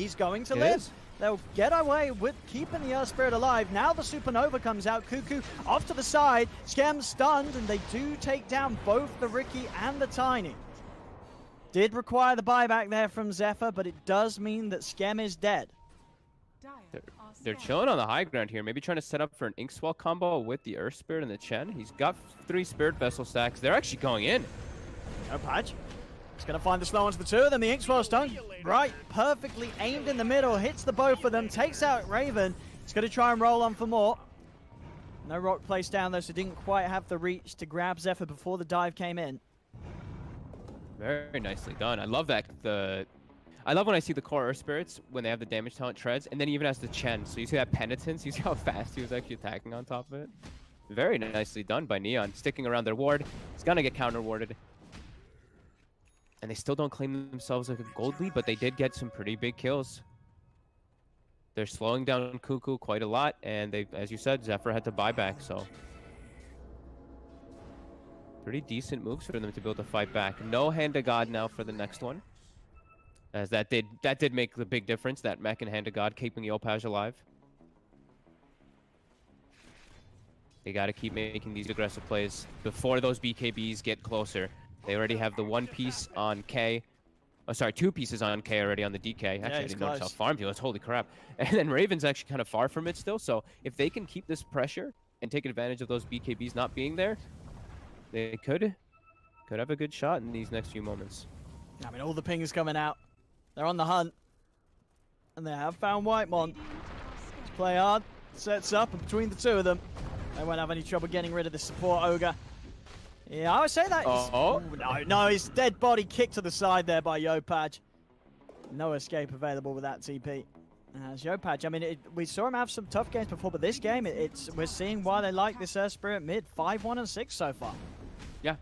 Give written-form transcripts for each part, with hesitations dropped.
he's going to live. They'll get away with keeping the Earth Spirit alive. Now the Supernova comes out. Cuckoo off to the side. Skem stunned, and they do take down both the Riki and the Tiny. Did require the buyback there from Zephyr, but it does mean that Skem is dead. They're chilling on the high ground here, maybe trying to set up for an Inkswell combo with the Earth Spirit and the Chen. He's got 3 Spirit Vessel stacks. They're actually going in. No patch. He's going to find the slow ones for 2 of them. The Inkswell stun, right, perfectly aimed in the middle, hits the both of them, takes out Raven. He's going to try and roll on for more. No rock placed down though, so didn't quite have the reach to grab Zephyr before the dive came in. Very nicely done. I love that. I love when I see the core Earth Spirits when they have the damage talent treads, and then he even has the Chen. So you see that penitence, you see how fast he was actually attacking on top of it. Very nicely done by Neon, sticking around their ward. He's gonna get counter warded. And they still don't claim themselves like a gold lead, but they did get some pretty big kills. They're slowing down Cuckoo quite a lot, and they, as you said, Zephyr had to buy back, so. Pretty decent moves for them to be able to fight back. No Hand of God now for the next one. As that did make the big difference, that mech and Hand of God keeping the Opage alive. They got to keep making these aggressive plays before those BKBs get closer. They already have the 1 piece on K. Oh, sorry, 2 pieces on K already on the DK. Actually, I didn't notice how farm he was. Holy crap. And then Raven's actually kind of far from it still. So if they can keep this pressure and take advantage of those BKBs not being there, they could have a good shot in these next few moments. I mean, all the pings coming out. They're on the hunt. And they have found Whitemon. Let's play hard. Sets up, and between the 2 of them, they won't have any trouble getting rid of the support Ogre. Yeah, I would say that. No, his dead body kicked to the side there by Yopaj. No escape available with that TP. As Yopaj, I mean, we saw him have some tough games before, but this game, we're seeing why they like this Earth Spirit mid. 5-1 and 6 so far. Yeah.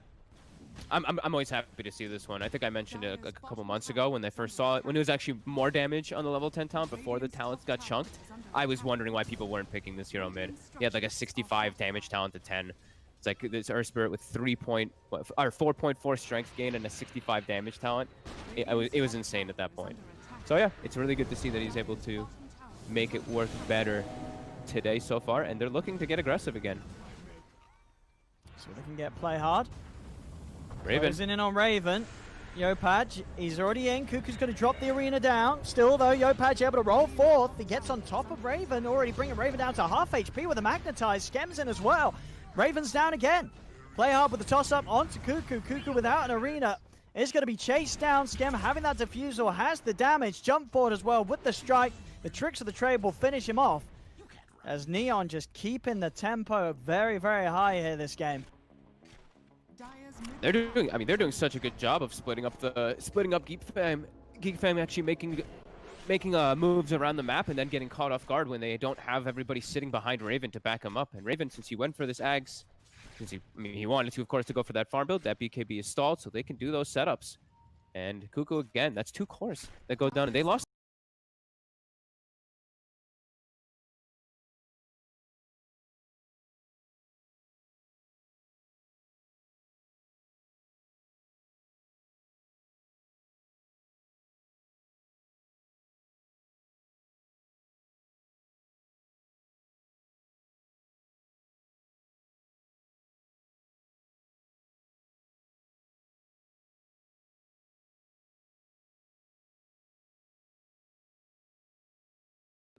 I'm always happy to see this one. I think I mentioned it a couple months ago when they first saw it, when it was actually more damage on the level 10 talent before the talents got chunked. I was wondering why people weren't picking this hero mid. He had like a 65 damage talent to 10. It's like this Earth Spirit with 4.4 strength gain and a 65 damage talent. It was insane at that point. So yeah, it's really good to see that he's able to make it work better today so far, and they're looking to get aggressive again. So they can get play hard. Raven. Closing in on Raven. Yopaj, he's already in. Cuckoo's going to drop the arena down. Still, though, Yopaj able to roll forth. He gets on top of Raven, already bringing Raven down to half HP with a magnetize. Skem's in as well. Raven's down again. Play hard with the toss-up onto Cuckoo. Cuckoo without an arena is going to be chased down. Skem having that defusal has the damage. Jump forward as well with the strike. The tricks of the trade will finish him off. As Neon just keeping the tempo very, very high here this game. They're doing such a good job of splitting up Geek Fam. Geek Fam actually making moves around the map and then getting caught off guard when they don't have everybody sitting behind Raven to back him up. And Raven, since he went for this Ags, since he wanted to, of course, to go for that farm build, that BKB is stalled, so they can do those setups. And Cuckoo again, that's 2 cores that go down, and they lost.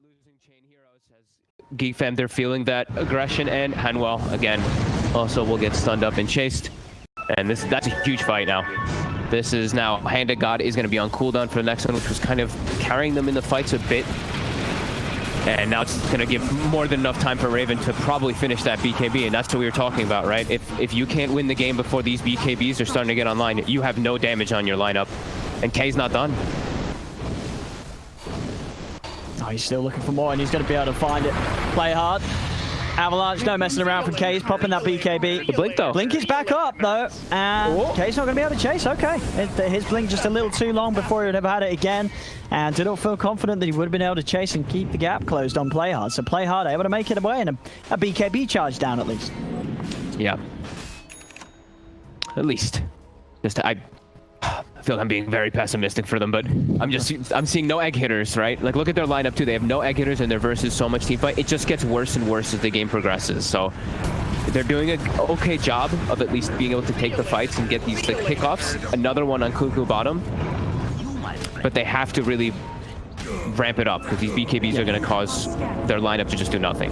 Losing chain heroes has Geek Fam, they're feeling that aggression, and Hanwell again also will get stunned up and chased. And that's a huge fight now. This is now Hand of God is going to be on cooldown for the next one, which was kind of carrying them in the fights a bit. And now it's going to give more than enough time for Raven to probably finish that BKB, and that's what we were talking about, right? If you can't win the game before these BKBs are starting to get online, you have no damage on your lineup. And K's not done. Oh, he's still looking for more, and he's going to be able to find it. Play hard. Avalanche, no messing around from K. He's popping that BKB. The blink, though. Blink is back up, though. And K's not going to be able to chase. Okay. His blink just a little too long before he would have had it again. And didn't feel confident that he would have been able to chase and keep the gap closed on Play hard. So Play hard able to make it away, and a BKB charge down at least. Yeah. At least. I feel like I'm being very pessimistic for them, but I'm seeing no egg hitters, right? Like, look at their lineup too. They have no egg hitters, and their versus so much team fight. It just gets worse and worse as the game progresses. So they're doing an okay job of at least being able to take the fights and get these kickoffs. Another one on Cuckoo bottom, but they have to really ramp it up because these BKBs are going to cause their lineup to just do nothing.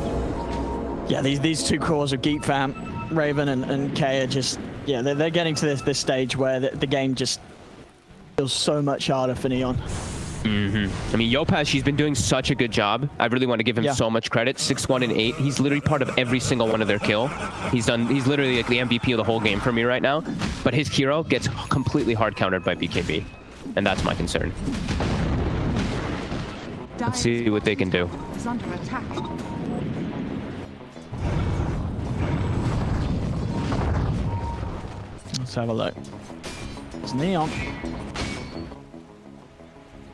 Yeah, these two cores of Geek Fam, Raven and Kay are just, yeah, they're getting to this stage where the game just feels so much harder for Neon. I mean, Yopaj, he's been doing such a good job. I really want to give him so much credit. 6-1 and 8. He's literally part of every single one of their kill. He's literally like the MVP of the whole game for me right now. But his hero gets completely hard countered by BKB, and that's my concern. Let's see what they can do. Let's have a look. It's Neon.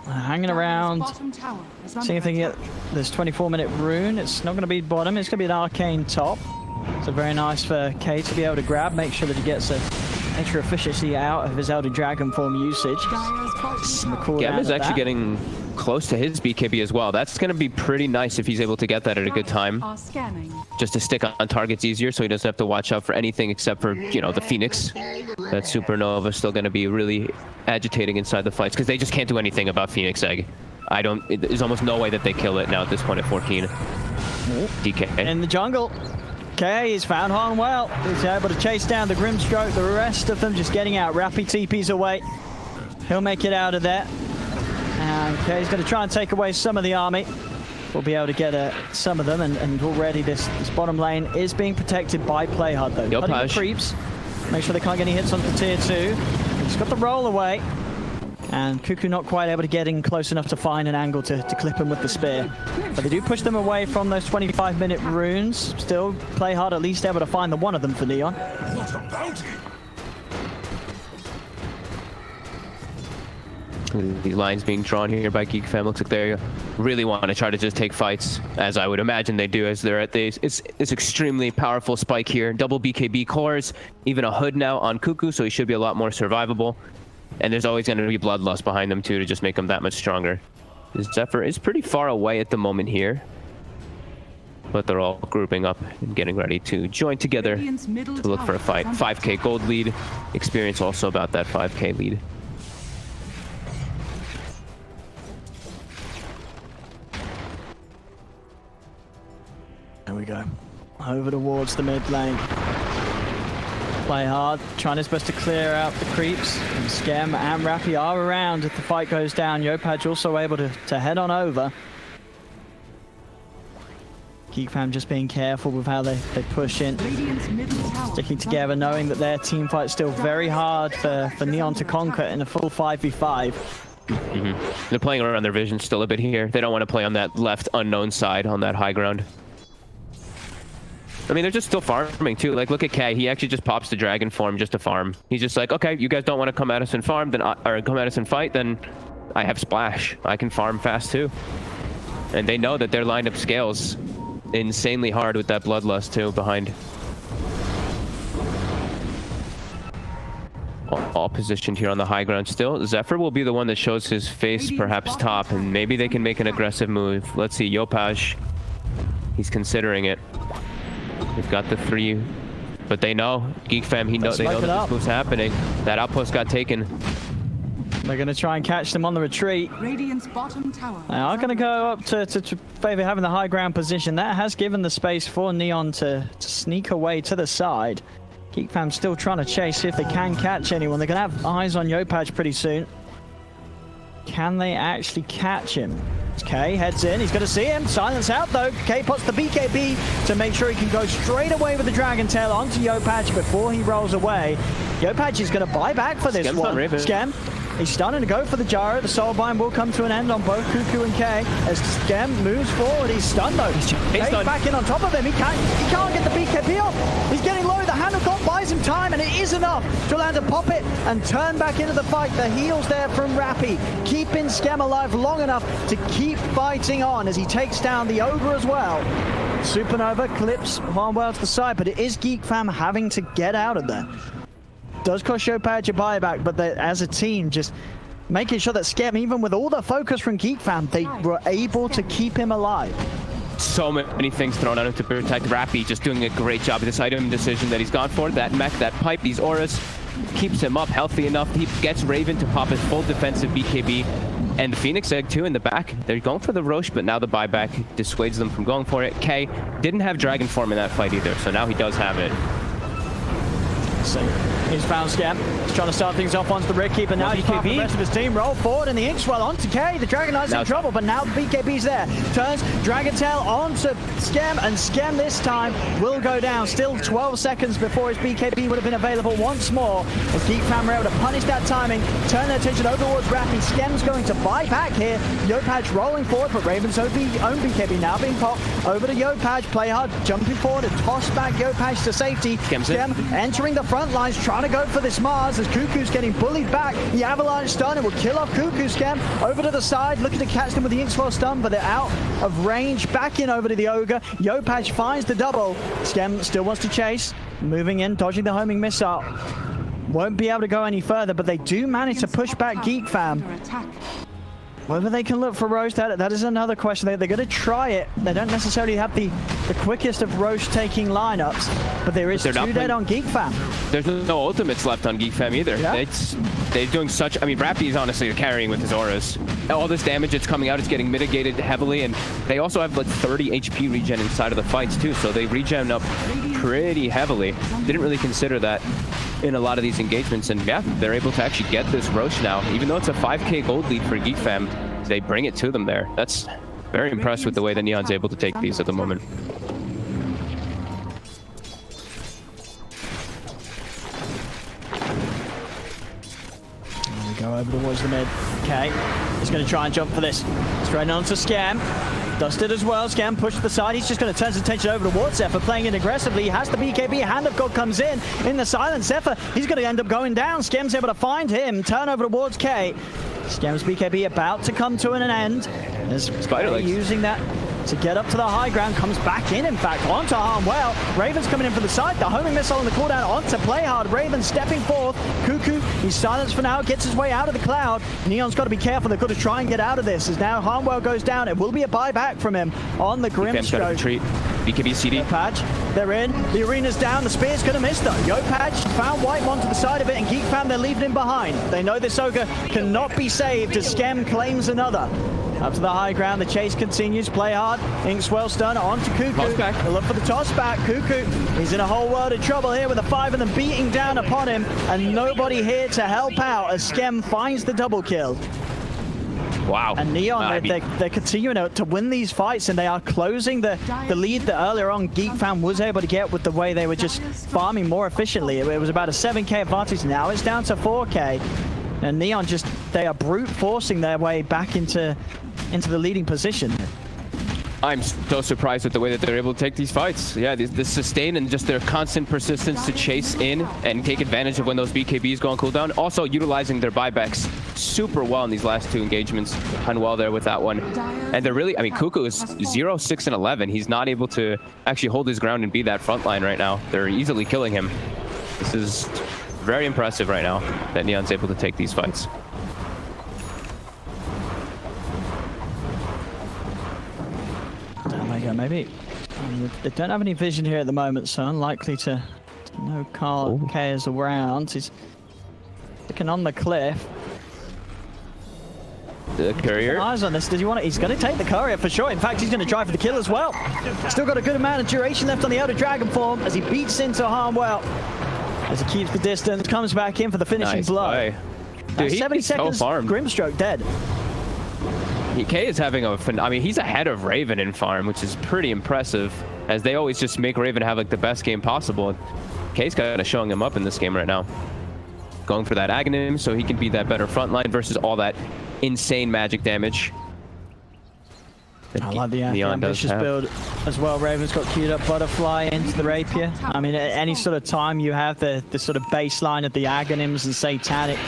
Hanging around, seeing if they can get this 24-minute rune. It's not going to be bottom, it's going to be an arcane top. So very nice for Kay to be able to grab, make sure that he gets an extra efficiency out of his Elder Dragon form usage. Gem is actually getting close to his BKB as well. That's going to be pretty nice if he's able to get that at a good time. Just to stick on targets easier so he doesn't have to watch out for anything except for, you know, the Phoenix. That Supernova is still going to be really agitating inside the fights because they just can't do anything about Phoenix Egg. There's almost no way that they kill it now at this point at 14. DK. In the jungle. Okay, he's found Harnwell. He's able to chase down the Grimstroke. The rest of them just getting out. Rappy TP's away. He'll make it out of there. Okay, he's going to try and take away some of the army. We'll be able to get some of them, and already this bottom lane is being protected by Playhard though. Cutting the creeps. Make sure they can't get any hits onto tier 2. He's got the roll away. And Cuckoo not quite able to get in close enough to find an angle to clip him with the spear. But they do push them away from those 25-minute runes. Still, Playhard at least able to find the one of them for Neon. What a bounty! These lines being drawn here by Geek Fam. Looks like they really want to try to just take fights, as I would imagine they do, as they're at this. It's extremely powerful spike here. Double BKB cores, even a hood now on Cuckoo, so he should be a lot more survivable. And there's always going to be Bloodlust behind them too to just make them that much stronger. Zephyr is pretty far away at the moment here, but they're all grouping up and getting ready to join together to look for a fight. 5k gold lead. Experience also about that 5k lead. There we go. Over towards the mid lane. Playhard, trying his best to clear out the creeps. And Skem and Rappy are around if the fight goes down. Yopaj also able to head on over. Geek Fam just being careful with how they push in. Sticking together, knowing that their team fight's still very hard for Neon to conquer in a full 5v5. They're playing around their vision still a bit here. They don't want to play on that left unknown side on that high ground. I mean, they're just still farming too. Like, look at Kay. He actually just pops the dragon form just to farm. He's just like, okay, you guys don't want to come at us and farm, then or come at us and fight, then I have splash. I can farm fast too. And they know that their lineup scales insanely hard with that bloodlust too behind. All positioned here on the high ground still. Zephyr will be the one that shows his face perhaps top, and maybe they can make an aggressive move. Let's see, Yopaj. He's considering it. They've got the 3, but they know. Geek Fam, they know that this move's happening. That outpost got taken. They're going to try and catch them on the retreat. Radiant's bottom tower. They are going to go up to favor having the high ground position. That has given the space for Neon to sneak away to the side. Geek Fam still trying to chase, see if they can catch anyone. They're going to have eyes on Yopaj pretty soon. Can they actually catch him? Kay heads in, he's going to see him. Silence out though. Kay puts the BKB to make sure he can go straight away with the Dragon Tail onto Yopaj before he rolls away. Yopaj is going to buy back for this one. Skem, he's starting to go for the Gyro. The Soulbind will come to an end on both Cuckoo and Kay. As Skem moves forward, he's stunned though. Kay's back in on top of him. He can't get the BKB off. He's getting low. The Hand of God buys him time, and it is enough to land to pop it and turn back into the fight. The heals there from Rappy, keeping Skem alive long enough to keep fighting on as he takes down the Ogre as well. Supernova clips Harnwell to the side, but it is Geek Fam having to get out of there. does cost Yopaj a buyback, but as a team, just making sure that Skem, even with all the focus from Geek Fam, they were able to keep him alive. So many things thrown at him to protect Rappy, just doing a great job of this item decision that he's gone for. That mech, that pipe, these auras, keeps him up healthy enough. He gets Raven to pop his full defensive BKB. And the Phoenix Egg, too, in the back. They're going for the Roche, but now the buyback dissuades them from going for it. K didn't have Dragon Form in that fight either, so now he does have it. So he's found Skem. He's trying to start things off onto the Ricky, but now he's part of the rest of his team. Roll forward, and the Inkswell onto K. The Dragon Knight's in trouble, but now the BKB's there. Turns Dragon Tail onto Skem, and Skem this time will go down. Still 12 seconds before his BKB would have been available once more. As Geek Fam were able to punish that timing, turn their attention over towards Rappy. Skem's going to buy back here. Yopaj rolling forward, but Raven's own BKB now being popped over to Yopaj. Play hard, jumping forward, and toss back Yopaj to safety. Skem entering the front lines, trying to go for this Mars as Cuckoo's getting bullied back. The Avalanche stun, it will kill off Cuckoo. Skem over to the side, looking to catch them with the Inkswell stun, but they're out of range. Back in over to the Ogre. Yopaj finds the double. Skem still wants to chase. Moving in, dodging the homing missile. Won't be able to go any further, but they do manage to push back Geek Fam. Whether they can look for Roche, that is another question. They're going to try it. They don't necessarily have the quickest of Roche taking lineups, but there is 2 dead on Geek Fam. There's no ultimates left on Geek Fam either. Yeah. They're doing such... I mean, Rappy is honestly carrying with his auras. All this damage that's coming out is getting mitigated heavily, and they also have like 30 HP regen inside of the fights too, so they regen up pretty heavily. Didn't really consider that in a lot of these engagements, and yeah, they're able to actually get this Roche now. Even though it's a 5k gold lead for Geek Fam, they bring it to them there. That's very impressed with the way that Neon's able to take these at the moment. There we go over towards the mid. Okay, he's going to try and jump for this. Straight on to Skem. Dusted as well. Skem pushed to the side. He's just going to turn his attention over towards Zephyr, playing it aggressively. He has the BKB. Hand of God comes in the silence. Zephyr, he's going to end up going down. Skem's able to find him. Turn over towards K. Skem's BKB about to come to an end. As Spider Legs using that to get up to the high ground, comes back in fact, onto Harmwell. Raven's coming in from the side, the homing missile on the cooldown onto Playhard. Raven stepping forth. Cuckoo, he's silenced for now, gets his way out of the cloud. Neon's got to be careful, they've got to try and get out of this, as now Harmwell goes down. It will be a buyback from him on the Grimstroke. BKB CD. Yopaj, they're in, the arena's down, the spear's gonna miss though. Yopaj found Whitemon to the side of it, and Geek Fam, they're leaving him behind. They know this Ogre cannot be saved as Skem claims another. Up to the high ground, the chase continues. Play hard. Inkswell stun onto Cuckoo. They'll look for the toss back. Cuckoo, he's in a whole world of trouble here with the 5 of them beating down upon him, and nobody here to help out as Skem finds the double kill. Wow. And Neon, they're continuing to win these fights, and they are closing the lead that earlier on Geek Fam was able to get with the way they were just farming more efficiently. It was about a 7k advantage. Now it's down to 4k. And Neon they are brute forcing their way back into the leading position. I'm so surprised with the way that they're able to take these fights. Yeah, the sustain and just their constant persistence to chase in and take advantage of when those BKBs go on cooldown. Also utilizing their buybacks super well in these last 2 engagements. Done well there with that one. And they're really, I mean, Cuckoo is 0, 6, and 11. He's not able to actually hold his ground and be that front line right now. They're easily killing him. This is very impressive right now that Neon's able to take these fights. Maybe they don't have any vision here at the moment, so unlikely to know Carl K is around. He's looking on the cliff. The courier. Eyes on this. Does he want it? He's going to take the courier for sure. In fact, he's going to try for the kill as well. Still got a good amount of duration left on the Elder Dragon form as he beats into Harmwell. As he keeps the distance, comes back in for the finishing blow. Dude, 70 seconds, so farmed. Grimstroke dead. K is having I mean, he's ahead of Raven in farm, which is pretty impressive, as they always just make Raven have like the best game possible. K's kind of showing him up in this game right now. Going for that Aghanim so he can be that better front line versus all that insane magic damage. I like the ambitious build as well. Raven's got queued up Butterfly into the Rapier. I mean, at any sort of time you have the sort of baseline of the Aghanims and Satanic,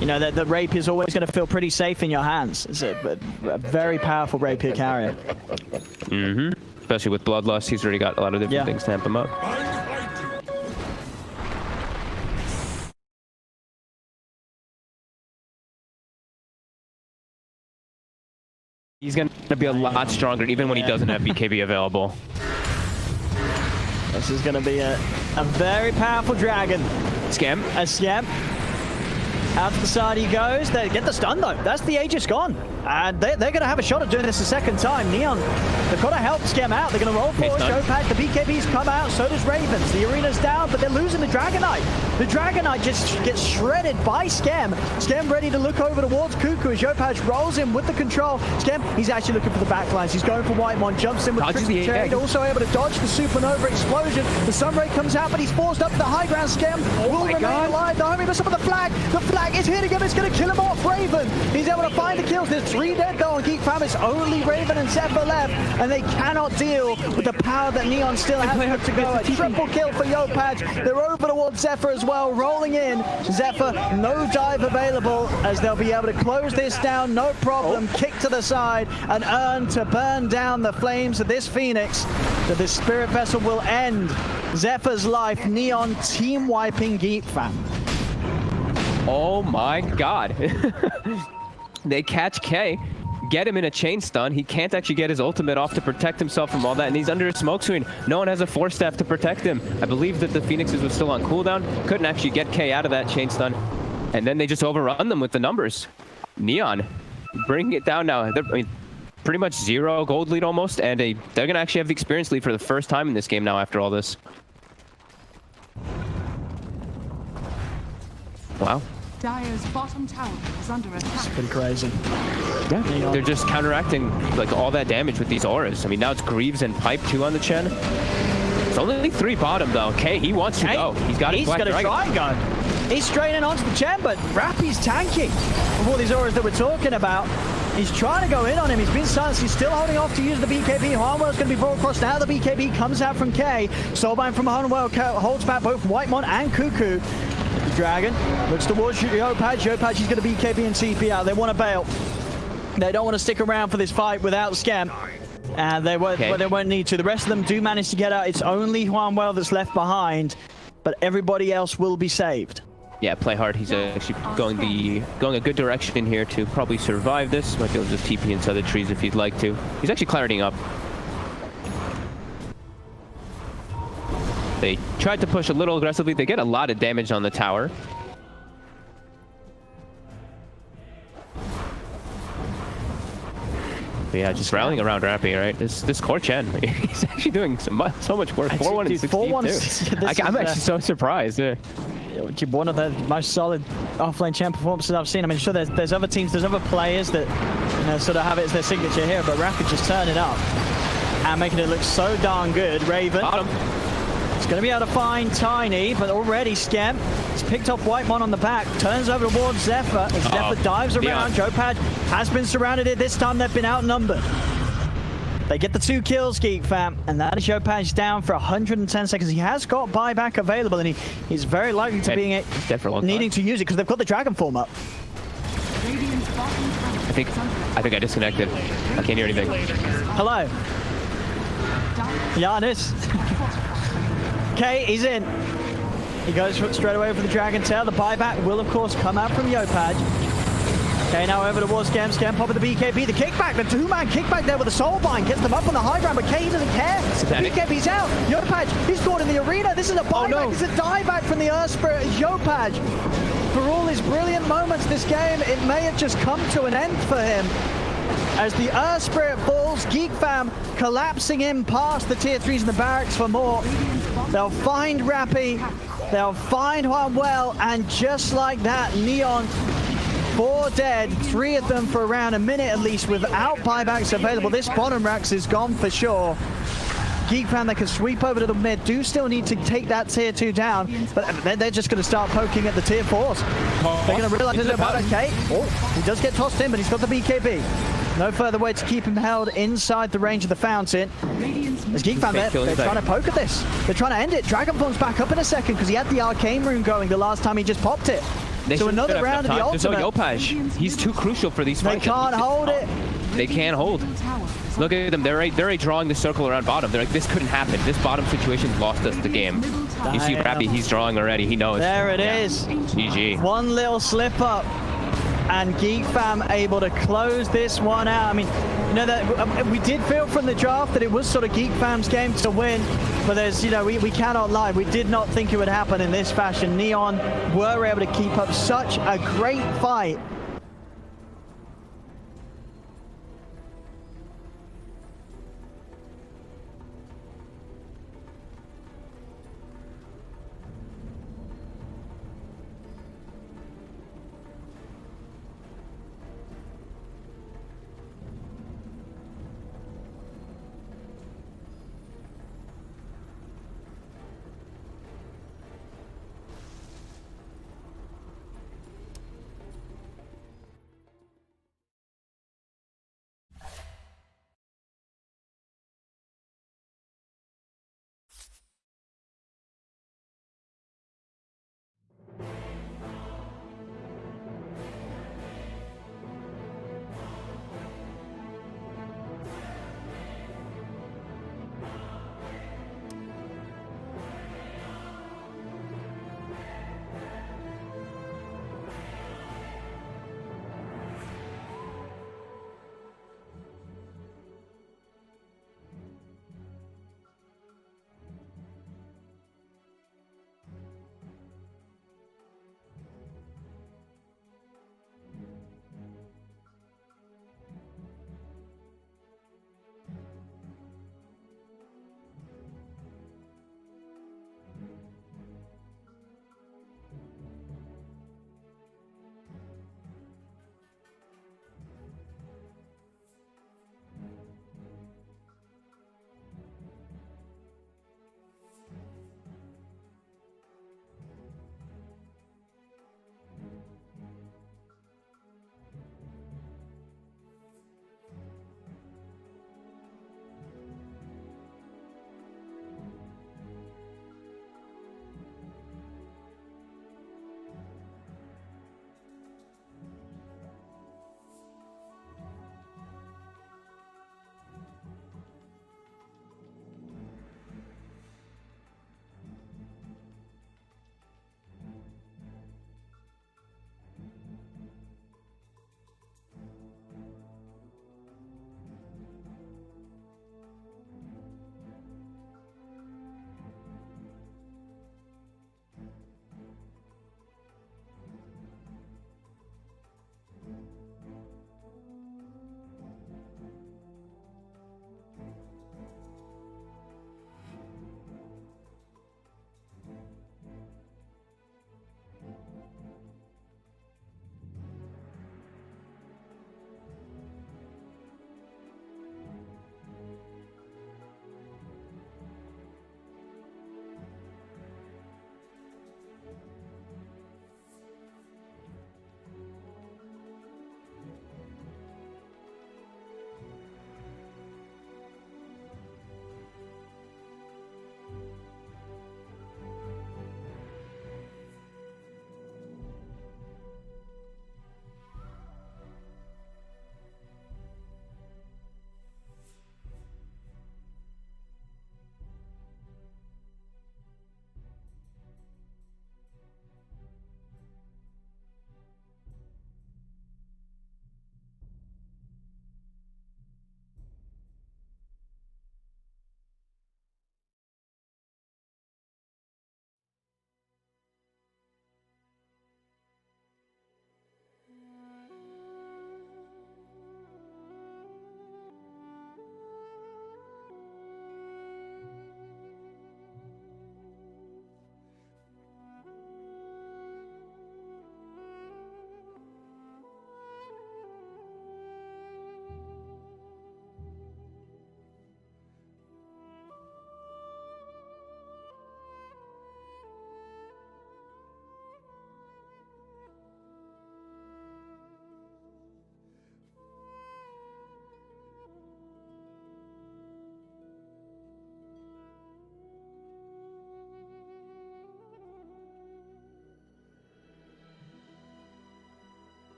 you know that the Rapier is always going to feel pretty safe in your hands. It's a very powerful Rapier carrier. Especially with Bloodlust, he's already got a lot of different things to amp him up. He's going to be a lot stronger even when he doesn't have BKB available. This is going to be a very powerful dragon. Scam. A Scam. Out to the side he goes. They get the stun though. That's the Aegis gone. And they're going to have a shot at doing this a second time. Neon, they've got to help Scam out. They're going to roll forward. Showpad, the BKBs come out. So does Ravens. The arena's down, but they're losing the Dragonite. The Dragonite just gets shredded by Scam. Scam ready to look over towards Cuckoo as Yopaj rolls in with the control. Scam, he's actually looking for the backlines. He's going for Whitemon, jumps in with the trade, also able to dodge the Supernova explosion. The Sunray comes out, but he's forced up to the high ground. Scam will remain alive. The homie missed up with the flag. The flag is hitting him. It's going to kill him off. Raven, he's able to find the kills. There's 3 dead though on Geek Fam. It's only Raven and Zephyr left, and they cannot deal with the power that Neon still has to go. A triple kill for Yopaj. They're over towards Zephyr as well, rolling in. Zephyr, no dive available, as they'll be able to close this down, no problem. Kick to the side and earn to burn down the flames of this Phoenix. That this Spirit Vessel will end Zephyr's life. Neon team wiping Geek Fam. Oh my god. They catch K, get him in a chain stun. He can't actually get his ultimate off to protect himself from all that, and he's under a smoke screen. No one has a Force Staff to protect him. I believe that the Phoenixes was still on cooldown. Couldn't actually get K out of that chain stun. And then they just overrun them with the numbers. Neon, bringing it down now. I mean, pretty much 0 gold lead almost, and they're going to actually have the experience lead for the first time in this game now after all this. Wow. Dire's bottom tower is under attack. It's pretty crazy. Yeah, they're just counteracting like all that damage with these auras. I mean, now it's Greaves and Pipe 2 on the Chen. It's only 3 bottom though. K, he wants to go. He's got his Black Dragon. He's going to try and go. He's straining onto the Chen, but Rappy's tanking. Of all these auras that we're talking about, he's trying to go in on him. He's been silenced. He's still holding off to use the BKB. Harnwell's going to be brought across now. The BKB comes out from K. Soulbind from Harnwell holds back both Whitemon and Cuckoo. The Dragon looks towards Yopaj. Yopaj, he's going to BKB and TP out. They want to bail. They don't want to stick around for this fight without Scam. And they won't need to. The rest of them do manage to get out. It's only Harnwell that's left behind, but everybody else will be saved. Yeah, play hard. He's actually going a good direction here to probably survive this. Might be able to just TP inside the trees if he'd like to. He's actually clarity up. They tried to push a little aggressively. They get a lot of damage on the tower. But yeah, just rallying around Rappy, right? This core Chen, he's actually doing so much work. 4-1 and 16 too. I'm actually so surprised. Yeah. One of the most solid offlane champ performances I've seen. I mean, sure, there's other teams, there's other players that sort of have it as their signature here, but Rappy just turning up and making it look so darn good. Raven. It's going to be able to find Tiny, but already Scam has picked off Whitemon on the back, turns over towards Zephyr, as Zephyr dives around. Yopaj has been surrounded here. This time they've been outnumbered. They get the 2 kills, Geek Fam, and that is Yopaj down for 110 seconds. He has got buyback available, and he's very likely to be needing to use it because they've got the Dragon form up. I think I disconnected. I can't hear anything. Hello. Giannis. Okay, he's in. He goes straight away for the Dragon Tail. The buyback will, of course, come out from Yopaj. Okay, now over towards Scam. Scam popping the BKB. The kickback, the 2-man kickback there with the Soulbind. Gets them up on the high ground, but K doesn't care. The BKB's out. Yopaj, he's caught in the arena. This is a buyback. Oh, no. It's a dieback from the Earth Spirit. Yopaj, for all his brilliant moments this game, it may have just come to an end for him. As the Earth Spirit falls, Geek Fam collapsing in past the tier 3s in the barracks for more. They'll find Rappy, they'll find Harnwell, and just like that, Neon, 4 dead, 3 of them for around a minute at least without buybacks available. This bottom racks is gone for sure. Geek Fam, they can sweep over to the mid, do still need to take that tier 2 down, but they're just going to start poking at the tier 4s. They're going to realize there's about okay. Oh, he does get tossed in, but he's got the BKB. No further way to keep him held inside the range of the fountain. As Geek Fam, they're trying to poke at this. They're trying to end it. Dragonform's back up in a second because he had the arcane rune going the last time he just popped it. So another round of the ultimate. Yopaj, he's too crucial for these fights. They can't hold it. They can't hold. Look at them. They're already drawing the circle around bottom. They're like, this couldn't happen. This bottom situation lost us the game. You see Rappy, he's drawing already. He knows. There it is. GG. One little slip up. And Geek Fam able to close this one out. I mean, You know, that we did feel from the draft that it was sort of Geek Fam's game to win, but there's, you know, we cannot lie. We did not think it would happen in this fashion. Neon were able to keep up such a great fight.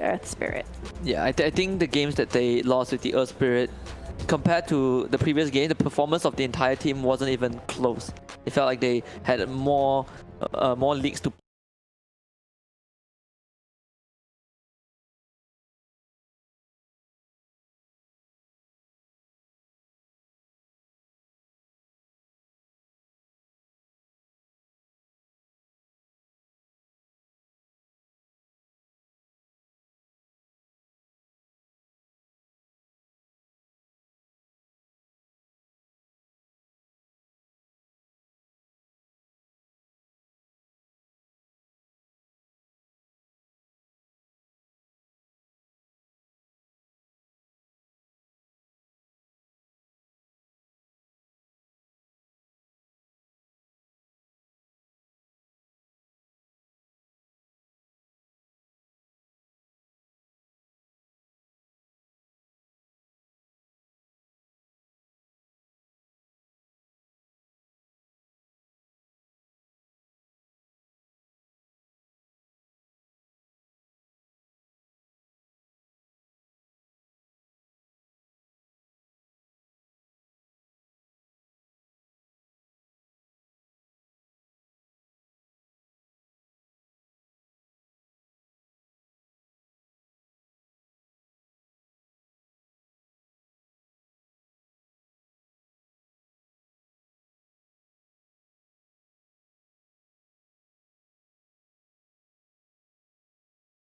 Earth Spirit. Yeah, I think the games that they lost with the Earth Spirit, compared to the previous game, the performance of the entire team wasn't even close. It felt like they had more leagues to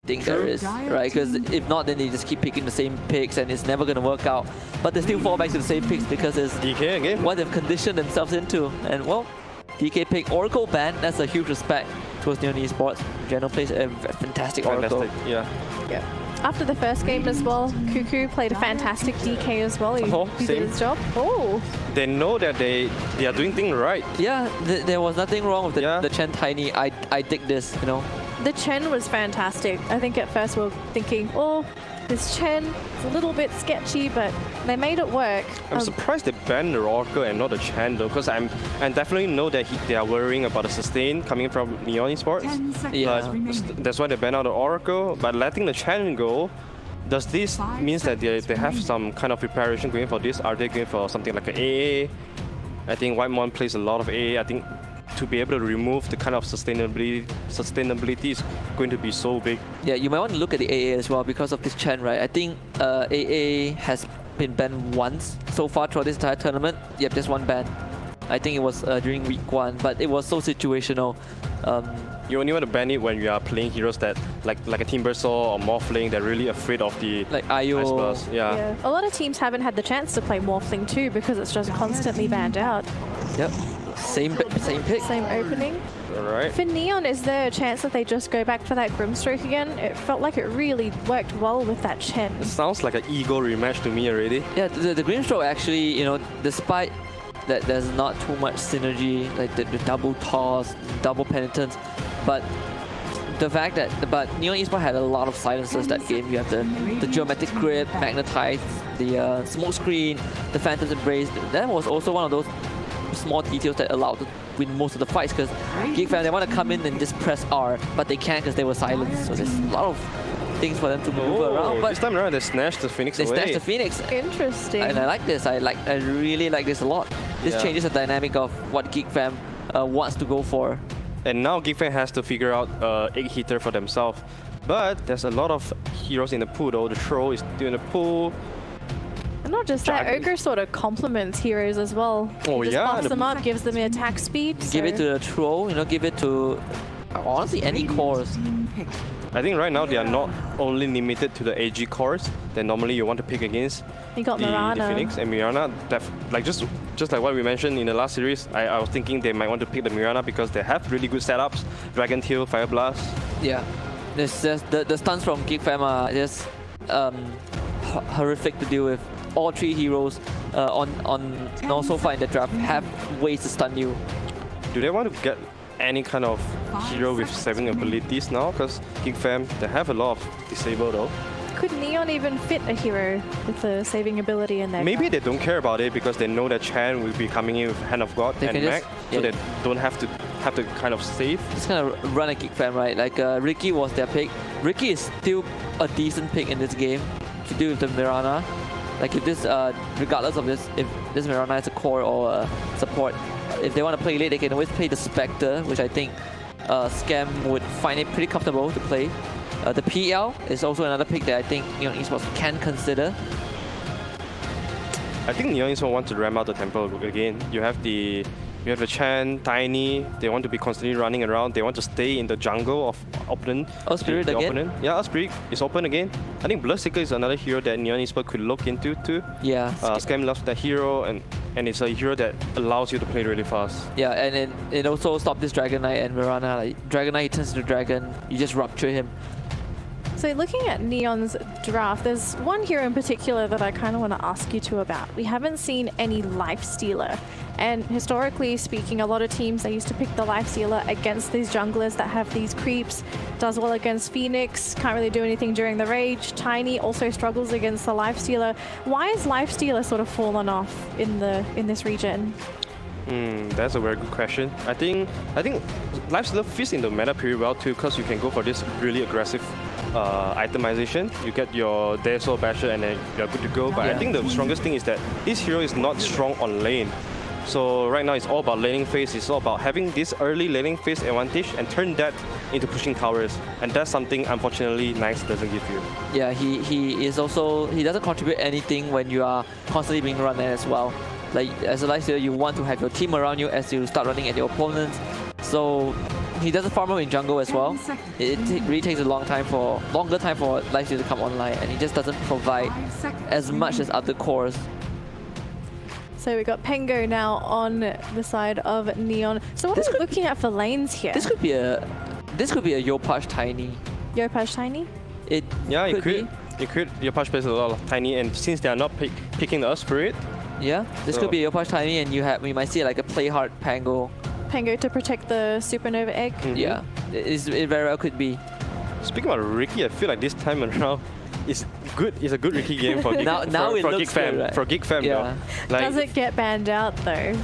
think there is, right? Because if not, then they just keep picking the same picks and it's never going to work out. But they still fall back to the same picks because it's DK again. what they've conditioned themselves into. And well, DK pick Oracle ban. That's a huge respect towards Neon Esports. General plays a fantastic Oracle. Yeah. Yeah. After the first game as well, Cuckoo played a fantastic DK as well. He did same. his job. Oh. They know that they are doing things right. Yeah, there was nothing wrong with Yeah. the Chen Tiny. I dig this, you know. The Chen was fantastic. I think at first we were thinking, oh, this Chen is a little bit sketchy, but they made it work. I'm surprised they banned the Oracle and not the Chen though, because I definitely know that they are worrying about the sustain coming from Neon Esports. 10 seconds Yeah. remaining. That's why they banned out the Oracle, but letting the Chen go, does this means that they have some kind of preparation going for this? Are they going for something like an AA? I think Whitemon plays a lot of AA. I think to be able to remove the kind of sustainability is going to be so big. Yeah, you might want to look at the AA as well because of this Chen, right? I think AA has been banned once so far throughout this entire tournament. Yep, just one ban. I think it was during week 1, but it was so situational. You only want to ban it when you are playing heroes that like a Timbersaw or Morphling, they're really afraid of the Like Io. Ice Blast. Yeah. A lot of teams haven't had the chance to play Morphling too because it's just constantly banned out. Yep. Same pick. Same opening. Alright. For Neon, is there a chance that they just go back for that Grimstroke again? It felt like it really worked well with that Chen. It sounds like an ego rematch to me already. Yeah, the Grimstroke actually, you know, despite that there's not too much synergy, like the double toss, double penitence, but the fact that Neon Esports had a lot of silencers that game. You have the geometric grip, magnetize, the smoke screen, the Phantom's Embrace. That was also one of those small details that allowed to win most of the fights, because Geek Fam, they want to come in and just press R, but they can't because they were silenced. So there's a lot of things for them to maneuver around. But this time around they snatched the Phoenix they away. snatched the Phoenix. Interesting. And I like this. I really like this a lot. This Yeah. changes the dynamic of what Geek Fam wants to go for. And now Geek Fam has to figure out egg hitter for themselves. But there's a lot of heroes in the pool though. The Troll is still in the pool. And not just that, Dragon. Ogre sort of complements heroes as well. Oh, He just yeah, buffs the- them up, gives them attack speed. Give it so- to the Troll, you know, give it to honestly any cores. Team pick. I think right now they are not only limited to the AG cores that normally you want to pick against. You got The Mirana. Phoenix and Mirana, like just like what we mentioned in the last series, I was thinking they might want to pick the Mirana because they have really good setups. Dragon Tail, Fire Blast. Yeah, it's just the stunts from Geek Fam are just horrific to deal with. All 3 heroes so far in the draft have ways to stun you. Do they want to get any kind of hero with saving abilities now? Because Geek Fam, they have a lot of disable though. could Neon even fit a hero with the saving ability in there? Maybe they don't care about it because they know that Chan will be coming in with Hand of God They and can Mac, just- so yeah. they don't have to kind of save. Just kind of run a Geek Fam, right? Like Ricky was their pick. Ricky is still a decent pick in this game to do with the Mirana. Like if this, regardless of this, if this Mirana is a core or a support, if they want to play late, they can always play the Spectre, which I think Scam would find it pretty comfortable to play. The PL is also another pick that I think Neon Esports can consider. I think Neon Esports want to ram out the temple again. You have the Chan, Tiny. They want to be constantly running around. They want to stay in the jungle of opponent. Oh, Spirit the again? Opponent. Yeah, Spirit is open again. I think Bloodseeker is another hero that Neon Esports could look into too. Yeah. Scam loves that hero, and it's a hero that allows you to play really fast. Yeah, and then it also stopped this Dragon Knight and Mirana. Like Dragon Knight turns into Dragon, you just rupture him. So looking at Neon's draft, there's one hero in particular that I kind of want to ask you two about. We haven't seen any Life Stealer. And historically speaking, a lot of teams, they used to pick the Life Stealer against these junglers that have these creeps. Does well against Phoenix, can't really do anything during the Rage. Tiny also struggles against the Life Stealer. Why is Life Stealer sort of fallen off in this region? That's a very good question. I think Life Stealer fits in the meta pretty well too, because you can go for this really aggressive itemization. You get your Deso Basher and then you're good to go. But I think the strongest thing is that this hero is not strong on lane. So right now it's all about laning phase. It's all about having this early laning phase advantage and turn that into pushing towers. And that's something unfortunately Nice doesn't give you. Yeah, he is also, he doesn't contribute anything when you are constantly being run at as well. Like as a Life Stealer, you want to have your team around you as you start running at your opponents. So he doesn't farm up in jungle as well. It really takes a longer time for Life Stealer to come online, and he just doesn't provide as much as other cores. So we got Pengo now on the side of Neon. So what are we looking at for lanes here? This could be a Yopaj Tiny. Yopaj Tiny? It Your Push plays a lot of Tiny, and since they are not picking the Earth Spirit, yeah, this could be a Yopaj Tiny, and we might see like a play hard Pango. Pango to protect the Supernova egg. Yeah, it very well could be. Speaking about Ricky, I feel like this time around it's a good Ricky game for Geek, now it for looks Geek Fam. good, right? For Geek Fam, Yeah. though. Like, Does it get banned out though?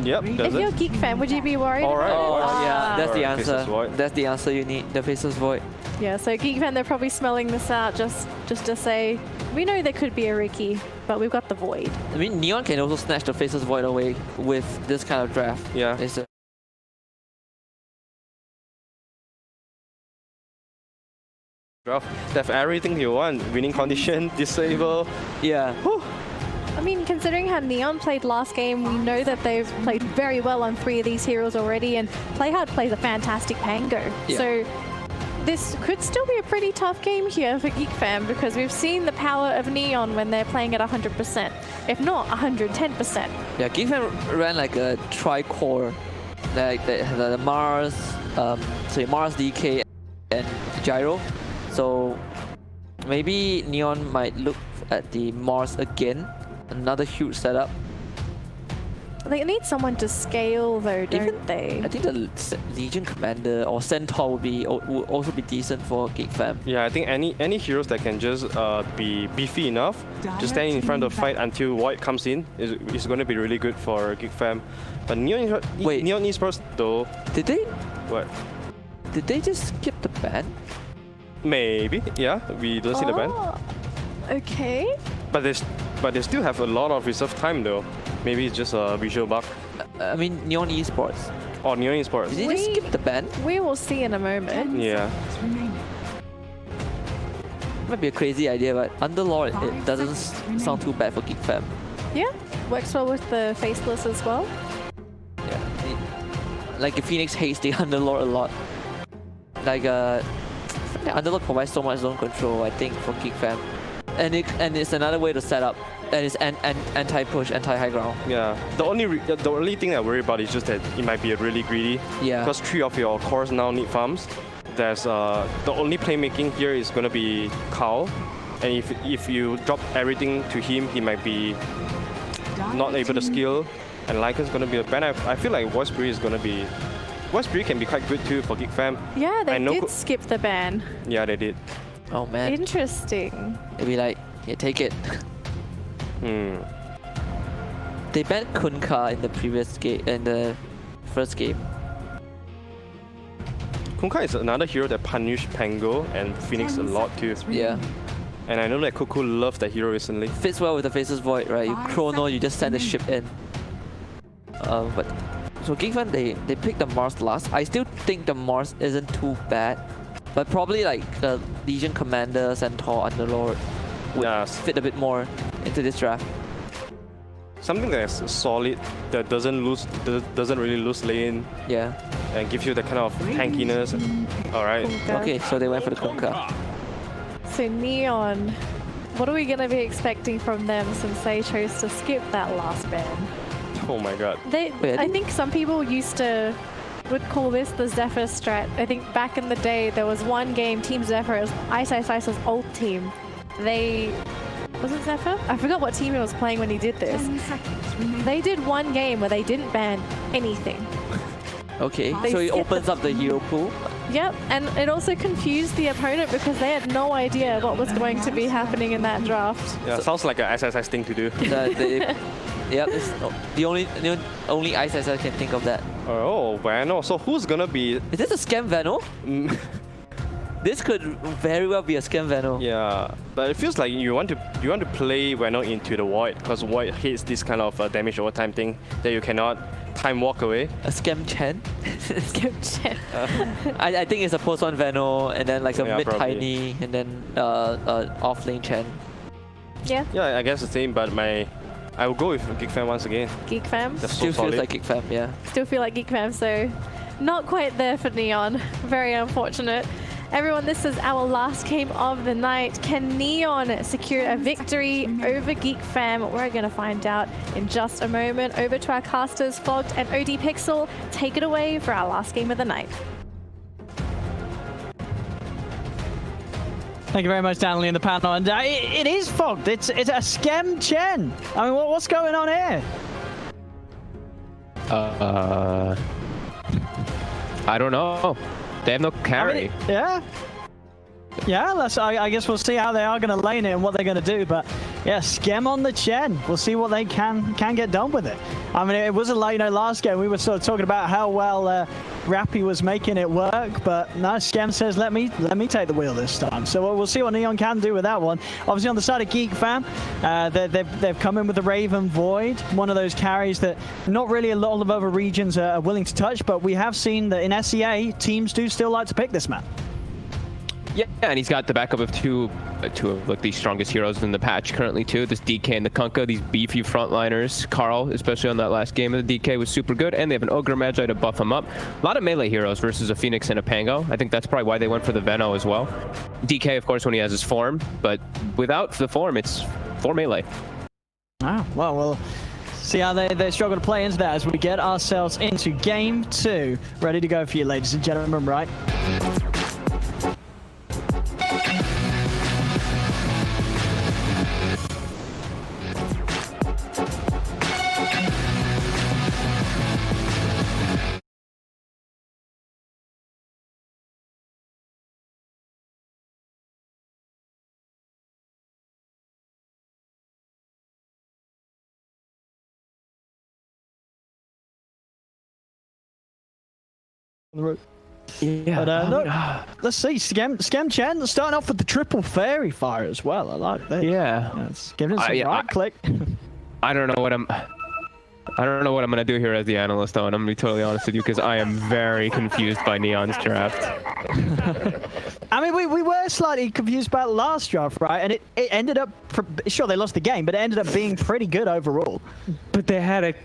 Yep, If does you're it? Geek Fam, would you be worried Alright, about it? alright. Yeah, that's the Faceless answer. Void. That's the answer you need. The Faceless Void. Yeah, so Geek Fam, they're probably smelling this out just to say, we know there could be a Ricky, but we've got the Void. I mean, Neon can also snatch the Faceless Void away with this kind of draft. Yeah. It's a Draft. They have everything you want. Winning condition, disable. yeah. I mean, considering how Neon played last game, we know that they've played very well on 3 of these heroes already, and Playhard plays a fantastic Pango. Yeah. So this could still be a pretty tough game here for Geek Fam, because we've seen the power of Neon when they're playing at 100%, if not 110%. Yeah, Geek Fam ran like a tri-core, like the Mars, Mars DK and Gyro. So maybe Neon might look at the Mars again. Another huge setup. They need someone to scale though, don't they? I think the Legion Commander or Centaur would also be decent for Geek Fam. Yeah, I think any heroes that can just be beefy enough to stand in front of the fight until Void comes in is going to be really good for Geek Fam. But Neon Esports though, Did they just skip the ban? maybe, yeah, we don't see the ban. Okay. But they still have a lot of reserve time though. Maybe it's just a visual bug. I mean, Neon Esports. Or Neon Esports. Did they just skip the ban? We will see in a moment. Yeah. Might be a crazy idea, but Underlord, it doesn't sound too bad for Geek Fam. Yeah, works well with the Faceless as well. Yeah. Like Phoenix hates the Underlord a lot. Like Underlord provides so much zone control, I think, for Geek Fam. And it's another way to set up. And it's anti-push, anti-high ground. Yeah. The only thing I worry about is just that it might be really greedy. Yeah. Because 3 of your cores now need farms. There's the only playmaking here is gonna be Kao, and if you drop everything to him, he might be not able to skill. And Lycan's gonna be a ban. I feel like Voice Spirit is gonna be. Voice Spirit can be quite good too for Geek Fam. Yeah, they I know did skip the ban. Yeah, they did. Oh man. Interesting. They'd be like, yeah, take it. They banned Kunkka in the previous game, in the first game. Kunkka is another hero that punished Pango and Phoenix a lot too. Yeah. And I know that Cuckoo loved that hero recently. Fits well with the Faceless Void, right? You chrono, you just send the ship in. But so Geek Fan, they picked the Mars last. I still think the Mars isn't too bad, but probably like the Legion Commander, Centaur, Underlord would fit a bit more into this draft. Something that's solid, that doesn't really lose lane. Yeah. And gives you the kind of tankiness. All right. Okay, so they went for the Kunkka. So Neon, what are we going to be expecting from them since they chose to skip that last ban? Oh my god. I think some people would call this the Zephyr strat. I think back in the day there was one game, Team Zephyr, it was Ice's old team. Was it Zephyr? I forgot what team he was playing when he did this. They did one game where they didn't ban anything. Okay, so it opens up the hero pool. Yep, and it also confused the opponent because they had no idea what was going to be happening in that draft. Yeah, sounds like an SSS thing to do. Yep, it's the only ISS can think of that. Oh, Vano. So who's gonna be? Is this a scam Vano? This could very well be a scam Vano. Yeah, but it feels like you want to play Vano into the Void, because Void hates this kind of damage over time thing that you cannot time walk away. A scam Chen? Scam Chen. I think it's a post one Vano and then like a mid probably. Tiny and then off lane Chen. Yeah. Yeah, I guess the same, but I will go with Geek Fam once again. Geek Fam? That's so Still solid. feels like Geek Fam, yeah. Still feel like Geek Fam, so not quite there for Neon. Very unfortunate. Everyone, this is our last game of the night. Can Neon secure a victory over Geek Fam? We're going to find out in just a moment. Over to our casters, Fogged and OD Pixel. Take it away for our last game of the night. Thank you very much, Danley, in the panel. And it is Fogged. It's a Scam Chen. I mean, what's going on here? I don't know. They have no carry. I guess we'll see how they are going to lane it and what they're going to do. But yeah, Scam on the Chen. We'll see what they can get done with it. I mean, it wasn't like, last game we were sort of talking about how well Rappy was making it work, but no, Scam says let me take the wheel this time. So we'll see what Neon can do with that one. Obviously on the side of Geek Fam, they've come in with the Raven Void, one of those carries that not really a lot of other regions are willing to touch, but we have seen that in SEA teams do still like to pick this man. Yeah, and he's got the backup of two of like the strongest heroes in the patch currently too. This DK and the Kunkka, these beefy frontliners. Carl, especially on that last game of the DK, was super good, and they have an Ogre Magi to buff him up. A lot of melee heroes versus a Phoenix and a Pango. I think that's probably why they went for the Veno as well. DK, of course, when he has his form, but without the form, it's 4 melee. Ah, well, we'll see how they struggle to play into that as we get ourselves into game 2. Ready to go for you, ladies and gentlemen, right? Yeah. But look, let's see, Scam Chen starting off with the triple fairy fire as well. I like that. Yeah. It's giving it some right click. I don't know what I'm gonna do here as the analyst, though, and I'm gonna be totally honest with you because I am very confused by Neon's draft. I mean, we were slightly confused about the last draft, right? And it ended up, sure, they lost the game, but it ended up being pretty good overall. But they had a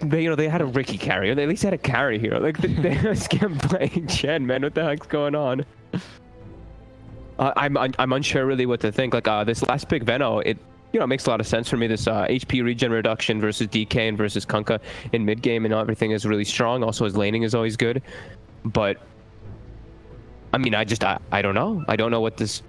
Ricky carry, or they at least had a carry hero. Like they Scam playing Chen, man. What the heck's going on? I'm unsure really what to think. Like this last pick, Veno, it makes a lot of sense for me. This HP regen reduction versus DK and versus Kunkka in mid game, and everything is really strong. Also, his laning is always good, but I mean, I don't know. I don't know what this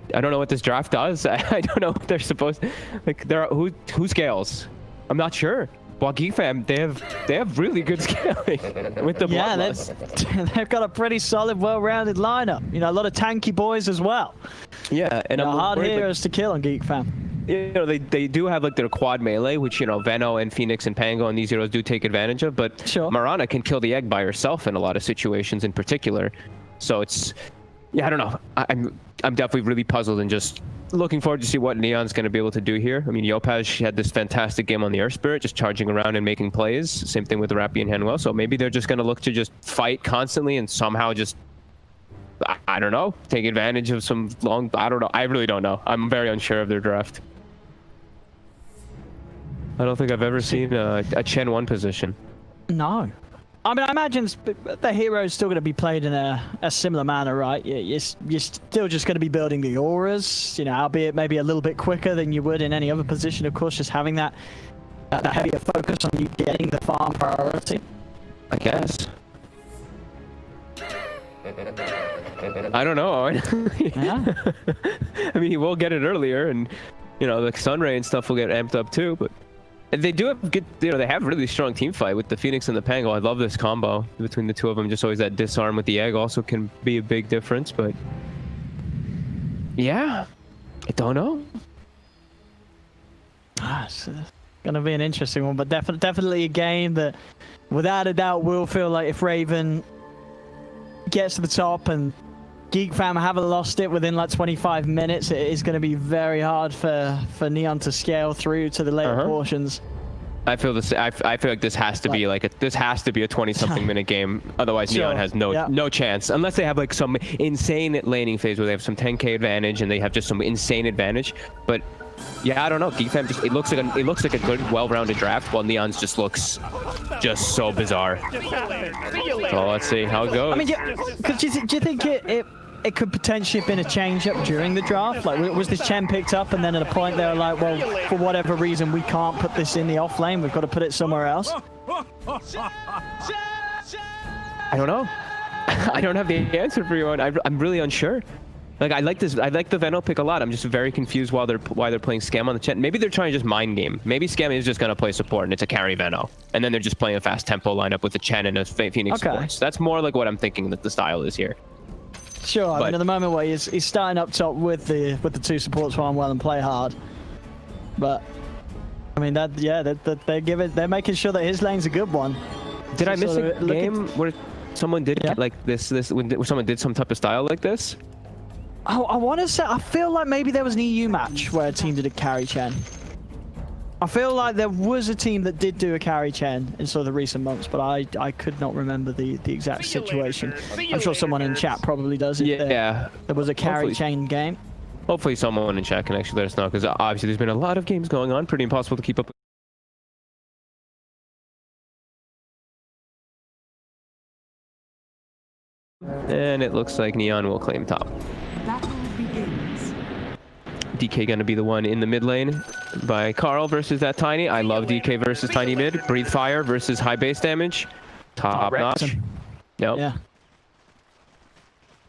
draft does. I don't know what they're supposed. Like, who scales? I'm not sure. While Geek Fam, they have really good scaling with the bloodlust. They've got a pretty solid, well-rounded lineup. A lot of tanky boys as well. Yeah, and I'm hard worried, heroes to kill on Geek Fam. you know, they do have like their quad melee, which, you know, Veno and Phoenix and Pango and these heroes do take advantage of, but Sure. Mirana can kill the egg by herself in a lot of situations in particular. So it's, yeah, I don't know. I'm definitely really puzzled and just looking forward to see what Neon's going to be able to do here. I mean, Yopaj had this fantastic game on the Earth Spirit, just charging around and making plays. Same thing with Rappy and Hanwell. So maybe they're just going to look to just fight constantly and somehow just, I don't know, take advantage of some long, I don't know. I really don't know. I'm very unsure of their draft. I don't think I've ever seen a Chen 1 position. No. I mean, I imagine the hero is still going to be played in a similar manner, right? You're still just going to be building the auras, you know, albeit maybe a little bit quicker than you would in any other position. Of course, just having that heavier focus on you getting the farm priority. I guess. I don't know. Yeah. I mean, he will get it earlier, and, you know, the Sunray and stuff will get amped up too, but they do have good, you know, they have really strong team fight with the Phoenix and the Pango. I love this combo between the two of them. Just always that disarm with the egg also can be a big difference, but yeah, I don't know. It's going to be an interesting one, but definitely a game that without a doubt will feel like if Raven gets to the top and Geek Fam haven't lost it within like 25 minutes, it is going to be very hard for Neon to scale through to the later portions. I feel this. I feel like this has to be like this has to be a 20-something minute game. Otherwise, Neon has no chance unless they have like some insane laning phase where they have some 10k advantage and they have just some insane advantage. But yeah, I don't know. Geek Fam just it looks like a good, well-rounded draft, while Neon's just looks just so bizarre. So let's see how it goes. I mean, do you think it could potentially have been a change-up during the draft? Like, was this Chen picked up and then at a point they were like, well, for whatever reason, we can't put this in the off lane. We've got to put it somewhere else? I don't know. I don't have the answer for you. I'm really unsure. Like, I like this. I like the Veno pick a lot. I'm just very confused why they're playing Scam on the Chen. Maybe they're trying to just mind game. Maybe Scam is just going to play support and it's a carry Veno. And then they're just playing a fast tempo lineup with the Chen and a Phoenix support. So that's more like what I'm thinking that the style is here. Sure, I mean, at the moment where he's starting up top with the two supports farm well and play hard. But I mean they're making sure that his lane's a good one. Did I miss a game where someone did like this when someone did some type of style like this? Oh, I want to say, I feel like maybe there was an EU match where a team did a carry Chen. I feel like there was a team that did do a carry Chen in sort of the recent months, but I could not remember the exact situation. I'm sure someone in chat probably does. Yeah. There was a carry Chen game. Hopefully someone in chat can actually let us know, because obviously there's been a lot of games going on. Pretty impossible to keep up with. And it looks like Neon will claim top. Battle begins. DK gonna be the one in the mid lane by Carl versus that Tiny. I love DK versus Tiny mid. Breathe Fire versus high base damage. Top notch. Yep. Yeah.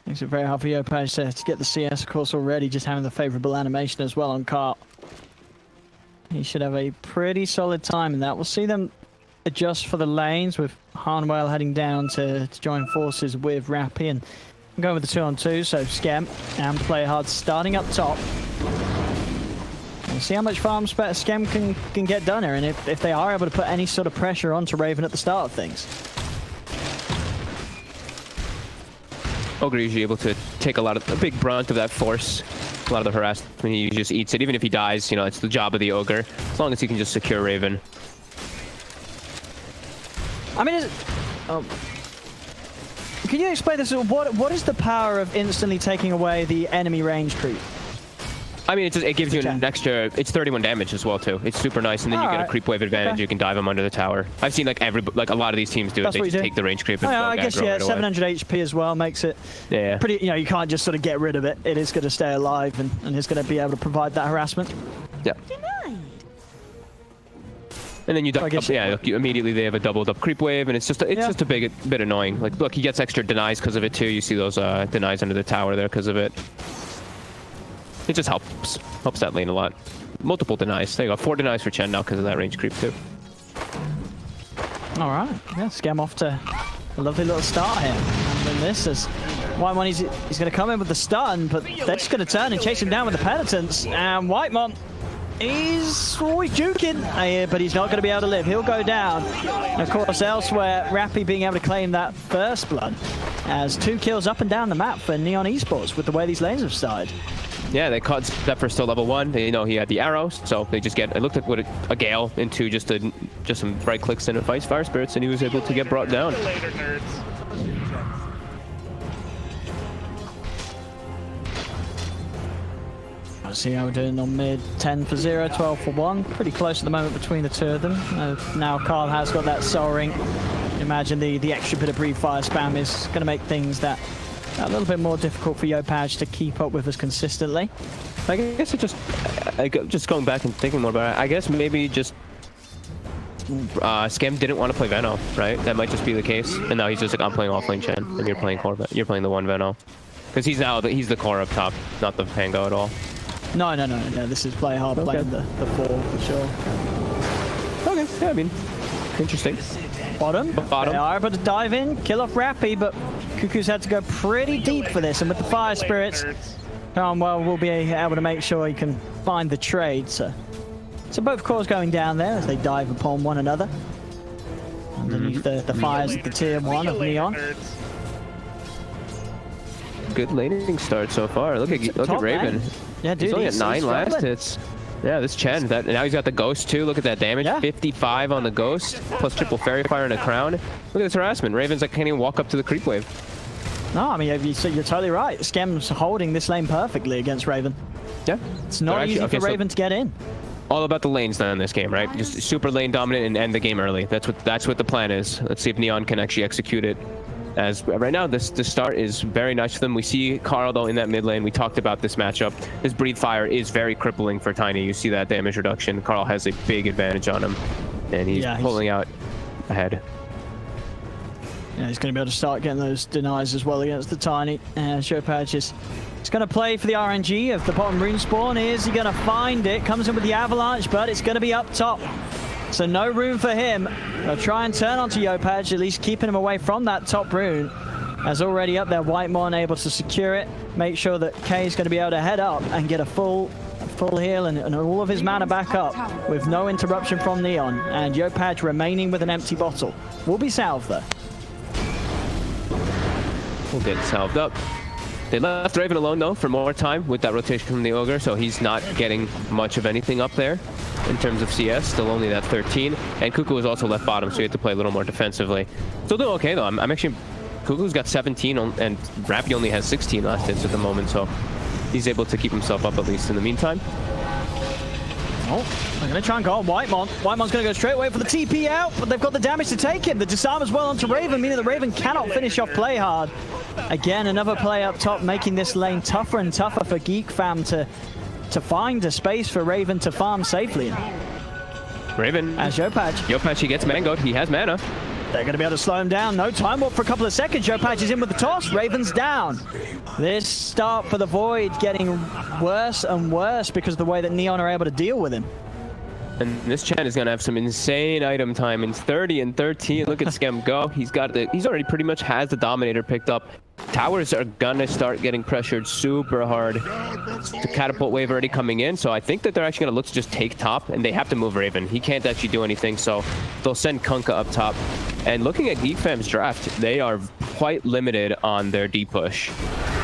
Makes it very hard for Yopaj to get the CS, of course, already, just having the favorable animation as well on Carl. He should have a pretty solid time in that. We'll see them adjust for the lanes with Hanwell heading down to join forces with Rappy, and I'm going with the 2-on-2, so Scam and Play Hard starting up top. And see how much farm Scam can get done here, and if they are able to put any sort of pressure onto Raven at the start of things. Ogre usually able to take a big brunt of that force. A lot of the harassment, he just eats it. Even if he dies, you know, it's the job of the Ogre. As long as he can just secure Raven. I mean, can you explain this? What is the power of instantly taking away the enemy range creep? I mean, it gives you an extra. It's 31 damage as well too. It's super nice, and then you get a creep wave advantage. You can dive them under the tower. I've seen like a lot of these teams do it. They just take the range creep. And I guess 700 HP as well makes it pretty. You know, you can't just sort of get rid of it. It is going to stay alive, and it's going to be able to provide that harassment. Yeah. And then you immediately they have a doubled up creep wave, and it's just a bit annoying. Like, look, he gets extra denies because of it too. You see those denies under the tower there because of it. It just helps that lane a lot. Multiple denies. There you go. 4 denies for Chen now because of that range creep too. All right. Yeah, Scam off to a lovely little start here. And then this is Whitemon, he's going to come in with the stun, but they're just going to turn and chase him down with the penitence. And Whitemon, he's always juking, but he's not going to be able to live. He'll go down. And of course, elsewhere, Rappy being able to claim that first blood as 2 kills up and down the map for Neon Esports with the way these lanes have started. Yeah, they caught Zephyr still level 1. They know he had the arrows, so they just get. It looked like what a Gale into just some right clicks and a Fire Spirits, and he was able to get brought down. See how we're doing on mid. 10 for 0, 12 for 1. Pretty close at the moment between the two of them. Now Carl has got that Soul Ring. Imagine the extra bit of Breathe Fire spam is going to make things that a little bit more difficult for Yopaj to keep up with us consistently. I guess it just going back and thinking more about it, I guess maybe just Scam didn't want to play Veno, right? That might just be the case. And now he's just like, I'm playing offlane Chen, and you're playing Corvette. You're playing the one Veno. Because he's the core up top, not the Pango at all. No. This is play hard, playing the 4 for sure. Okay, yeah, I mean, interesting. Bottom. They are able to dive in, kill off Rappy, but Cuckoo's had to go pretty deep for this, and with the Fire Spirits, well, we'll be able to make sure he can find the trade. So both cores going down there as they dive upon one another. Underneath the fires at the tier 1 of Neon. Good laning start so far. Look at Raven. Man. Yeah, dude, he's only at 9 last hits. Yeah, this Chen. Now he's got the Ghost too. Look at that damage. Yeah. 55 on the Ghost, plus triple Fairy Fire and a Crown. Look at this harassment. Raven's like can't even walk up to the creep wave. No, I mean you're totally right. Scem's holding this lane perfectly against Raven. Yeah, it's not easy for Raven to get in. All about the lanes then in this game, right? Just super lane dominant and end the game early. That's what the plan is. Let's see if Neon can actually execute it. As right now, the start is very nice for them. We see Carl though in that mid lane. We talked about this matchup. His Breathe Fire is very crippling for Tiny. You see that damage reduction. Carl has a big advantage on him, and he's pulling out ahead. Yeah, he's going to be able to start getting those denies as well against the Tiny. And Yopaj is going to play for the RNG of the bottom rune spawn. Is he going to find it? Comes in with the Avalanche, but it's going to be up top. So no room for him. They'll try and turn onto Yopaj, at least keeping him away from that top rune. As already up there, Whitemon able to secure it. Make sure that K is going to be able to head up and get a full heal and all of his mana back up with no interruption from Neon. And Yopaj remaining with an empty bottle. Will be salved though. We'll get salved up. They left Raven alone though for more time with that rotation from the Ogre, so he's not getting much of anything up there in terms of CS, still only that 13. And Cuckoo was also left bottom, so you have to play a little more defensively. Still doing okay though. I'm actually, Cuckoo's got 17 and Rappy only has 16 last hits at the moment, so he's able to keep himself up at least in the meantime. Oh, they're going to try and go on Whitemon. Whitemon's going to go straight away for the TP out, but they've got the damage to take him. The disarm as well onto Raven, meaning that Raven cannot finish off play hard. Again, another play up top, making this lane tougher and tougher for Geek Fam to find a space for Raven to farm safely. Raven. As Yopaj, he gets mangoed. He has mana. They're going to be able to slow him down. No time warp for a couple of seconds. Yopaj is in with the toss. Raven's down. This start for the Void getting worse and worse because of the way that Neon are able to deal with him. And this Chen is going to have some insane item time in 30 and 13. Look at Scam go. He's already pretty much has the Dominator picked up. Towers are going to start getting pressured super hard. The catapult wave already coming in, so I think that they're actually going to look to just take top, and they have to move Raven. He can't actually do anything, so they'll send Kunkka up top. And looking at Geek Fam's draft, they are quite limited on their D push.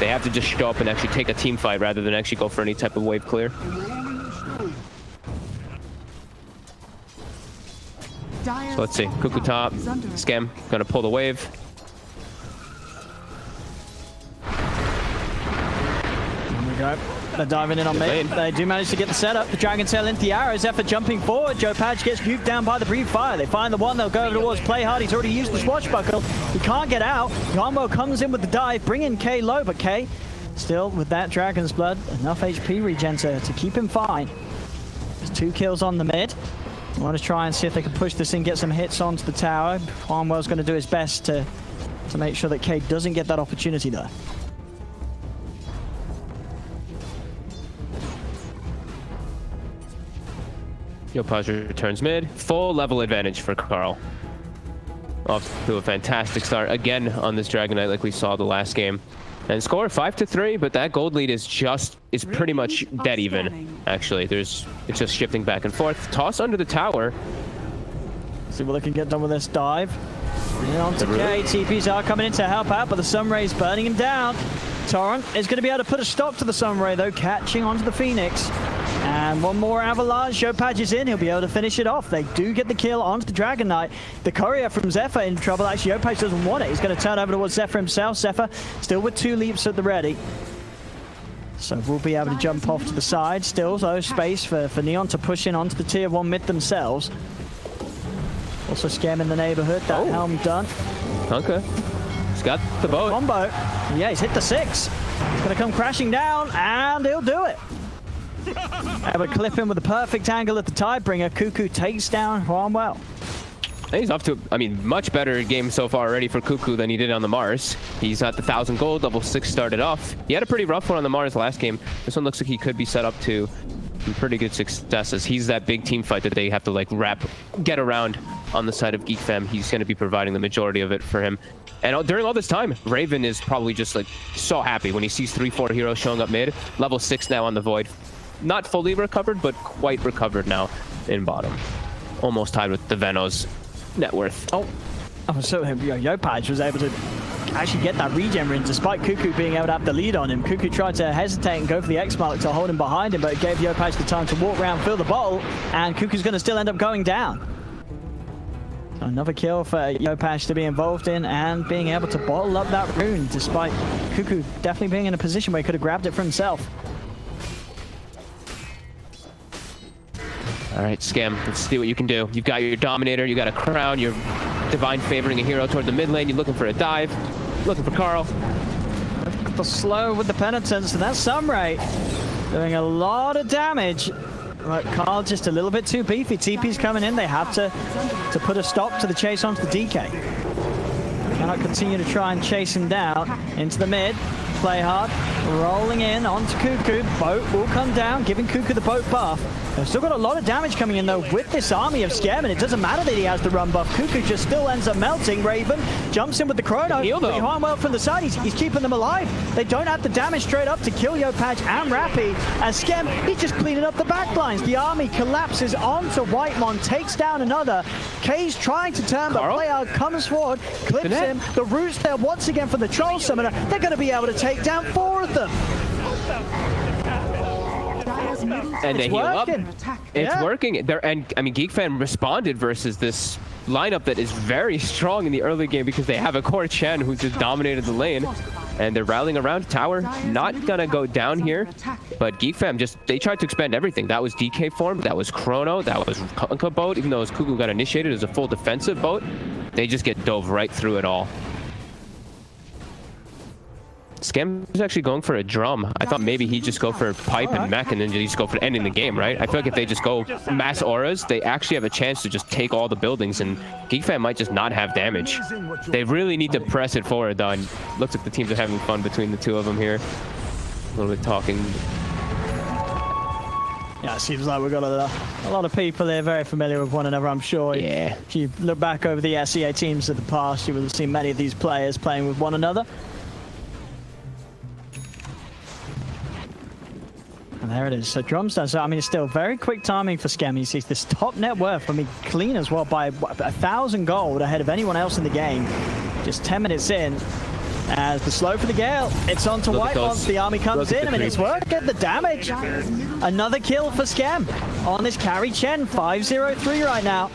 They have to just show up and actually take a team fight rather than actually go for any type of wave clear. So let's see, Cuckoo top, Scam gonna pull the wave. There we go. They're diving in on mid. They do manage to get the setup. The Dragon Tail into the arrows. Effort jumping forward. Yopaj gets nuked down by the Breathe Fire. They find the one. They'll go over towards Play Hard. He's already used the Swashbuckle. He can't get out. Yombo comes in with the dive, bringing K low, but K still with that Dragon's Blood. Enough HP regen to keep him fine. There's 2 kills on the mid. I want to try and see if they can push this in, get some hits onto the tower. Farnwell's going to do his best to make sure that K doesn't get that opportunity though. Yopaj returns mid. Full level advantage for Carl. Off to a fantastic start again on this Dragon Knight like we saw the last game. And score 5-3, but that gold lead is pretty much dead even. Actually, it's just shifting back and forth. Toss under the tower. See what they can get done with this dive. And on to K. TPs are coming in to help out, but the Sunray's burning him down. Torrent is going to be able to put a stop to the Sunray though, catching onto the Phoenix. And one more avalanche. Yopaj is in. He'll be able to finish it off. They do get the kill onto the Dragon Knight. The courier from Zephyr in trouble. Actually, Yopaj doesn't want it. He's going to turn over towards Zephyr himself. Zephyr still with 2 leaps at the ready. So we'll be able to jump off to the side. Still, though, space for Neon to push in onto the tier 1 mid themselves. Also Scam in the neighborhood. That helm done. Okay. He's got the boat. Combo. Yeah, he's hit the 6. He's going to come crashing down, and he'll do it. Able to clip him with a perfect angle at the Tidebringer. Cuckoo takes down Huanwell. He's off to, I mean, much better game so far already for Cuckoo than he did on the Mars. He's at the 1,000 gold, level 6 started off. He had a pretty rough one on the Mars last game. This one looks like he could be set up to some pretty good successes. He's that big team fight that they have to like get around on the side of Geek Fam. He's going to be providing the majority of it for him. And during all this time, Raven is probably just like so happy when he sees 3-4 heroes showing up mid. Level 6 now on the Void. Not fully recovered, but quite recovered now in bottom. Almost tied with the Venos net worth. Oh, so Yopaj was able to actually get that regen in despite Cuckoo being able to have the lead on him. Cuckoo tried to hesitate and go for the X mark to hold him behind him, but it gave Yopaj the time to walk around, fill the bottle, and Cuckoo's going to still end up going down. Another kill for Yopaj to be involved in and being able to bottle up that rune despite Cuckoo definitely being in a position where he could have grabbed it for himself. All right, Scam, let's see what you can do. You've got your Dominator, you got a Crown, you're Divine favoring a hero toward the mid lane, you're looking for a dive, looking for Carl. The slow with the penitence, and that's Sunray doing a lot of damage. But Carl just a little bit too beefy. TP's coming in, they have to put a stop to the chase onto the DK. Cannot continue to try and chase him down into the mid. Play hard, rolling in onto Cuckoo. Boat will come down, giving Cuckoo the boat buff. They've still got a lot of damage coming in though with this army of Scam, and it doesn't matter that he has the run buff. Cuckoo just still ends up melting. Raven jumps in with the chrono. Well from the side, he's keeping them alive. They don't have the damage straight up to kill Yopaj and Rappy. As Scam, he's just cleaning up the backlines. The army collapses onto Whitemon, takes down another. K's trying to turn, but Playard comes forward, clips him. The root's there once again for the Troll Summoner. They're going to be able to take down 4 of them. And they heal up. It's working. And I mean, Geek Fan responded versus this lineup that is very strong in the early game because they have a Core Chen who's just dominated the lane. And they're rallying around tower. Not gonna go down here, but Geek Fam they tried to expend everything. That was DK form, that was Chrono, that was Kunkka boat. Even though his Cuckoo got initiated as a full defensive boat, they just get dove right through it all. Scam is actually going for a drum. I thought maybe he'd just go for pipe and mech and then just go for ending the game, right? I feel like if they just go mass auras, they actually have a chance to just take all the buildings, and Geek Fan might just not have damage. They really need to press it forward though, and looks like the teams are having fun between the two of them here. A little bit talking. Yeah, it seems like we've got a lot of people here very familiar with one another, I'm sure. Yeah. If you look back over the SEA teams of the past, you will have seen many of these players playing with one another. And there it is. So drums down. So I mean, it's still very quick timing for Scam. He sees this top net worth. I mean, clean as well by 1,000 gold ahead of anyone else in the game. Just 10 minutes in. As the slow for the Gale, it's on to White once the army comes in. I mean, it's working, the damage. Another kill for Scam on this carry Chen, 5-0-3 right now.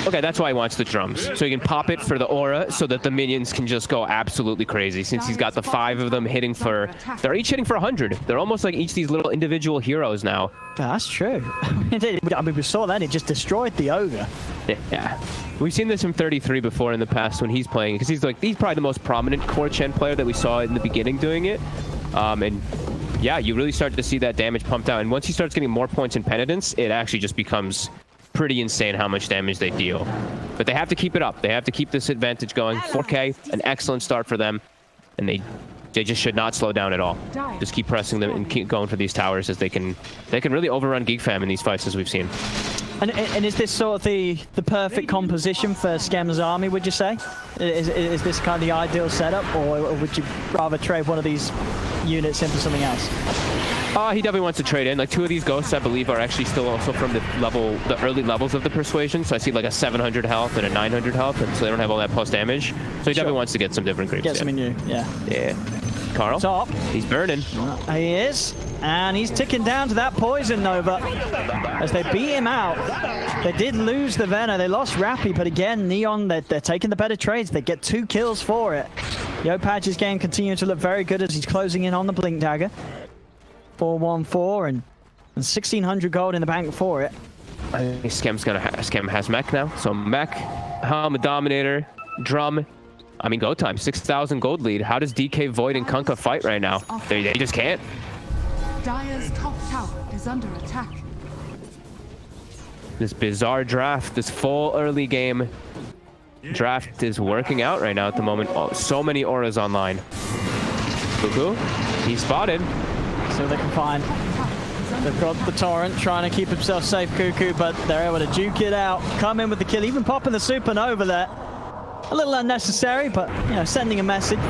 Okay, that's why he wants the drums. So he can pop it for the aura so that the minions can just go absolutely crazy. Since he's got the 5 of them hitting for, they're each hitting for 100. They're almost like each these little individual heroes now. That's true. I mean, we saw that, it just destroyed the Ogre. Yeah. We've seen this from 33 before in the past when he's playing, because he's probably the most prominent core Chen player that we saw in the beginning doing it. And yeah, you really start to see that damage pumped out. And once he starts getting more points in penitence, it actually just becomes pretty insane how much damage they deal. But they have to keep it up. They have to keep this advantage going. 4K, an excellent start for them. And they just should not slow down at all. Just keep pressing them and keep going for these towers as they can really overrun Geek Fam in these fights as we've seen. And is this sort of the perfect composition for Skem's army, would you say? Is this kind of the ideal setup, or would you rather trade one of these units in for something else? He definitely wants to trade in. Like 2 of these ghosts, I believe, are actually still also from the early levels of the persuasion. So I see like a 700 health and a 900 health, and so they don't have all that plus damage. So he definitely wants to get some different creeps. Get something new, yeah. Yeah. Carl, Top. He's burning. He is, and he's ticking down to that poison Nova as they beat him out. They did lose the Venom, they lost Rappy, but again, Neon, they're taking the better trades. They get 2 kills for it. Yopaj's game continuing to look very good as he's closing in on the Blink Dagger. 414 and 1600 gold in the bank for it. I think Skem has mech now. So mech, Helm, Dominator, Drum. I mean, go time, 6,000 gold lead. How does DK, Void, and Kunkka fight right now? They just can't. Dire's top tower is under attack. This bizarre draft, this full early game draft is working out right now at the moment. Oh, so many auras online. Cuckoo, he's spotted. So they can find. They've got the Torrent trying to keep himself safe, Cuckoo, but they're able to juke it out. Come in with the kill, even popping the Supernova there. A little unnecessary, but, you know, sending a message.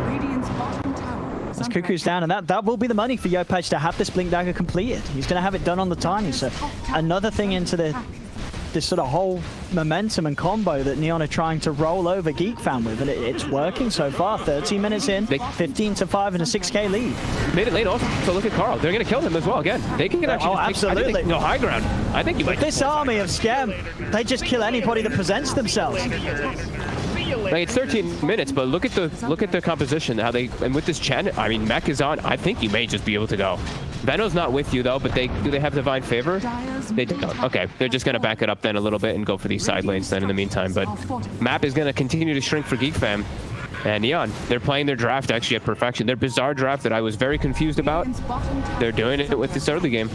Radiant's bottom tower is As under Cuckoo's down, and that will be the money for Yopaj to have this Blink Dagger completed. He's going to have it done on the tiny, so another thing into this sort of whole momentum and combo that Neon are trying to roll over Geek Fam with, and it's working so far. 13 minutes in, 15-5 and a 6k lead. Made it late also, so look at Carl. They're going to kill him as well again. They can actually absolutely. No high ground. I think you might. This army of Skem, they just kill anybody that presents themselves. Like it's 13 minutes, but look at the composition. How they, and with this Chen, I mean, mech is on. I think you may just be able to go. Veno's not with you though, but do they have divine favor? They don't. Okay, they're just gonna back it up then a little bit and go for these side lanes then in the meantime. But map is gonna continue to shrink for Geek Fam. And Neon, they're playing their draft actually at perfection. Their bizarre draft that I was very confused about. They're doing it with this early game.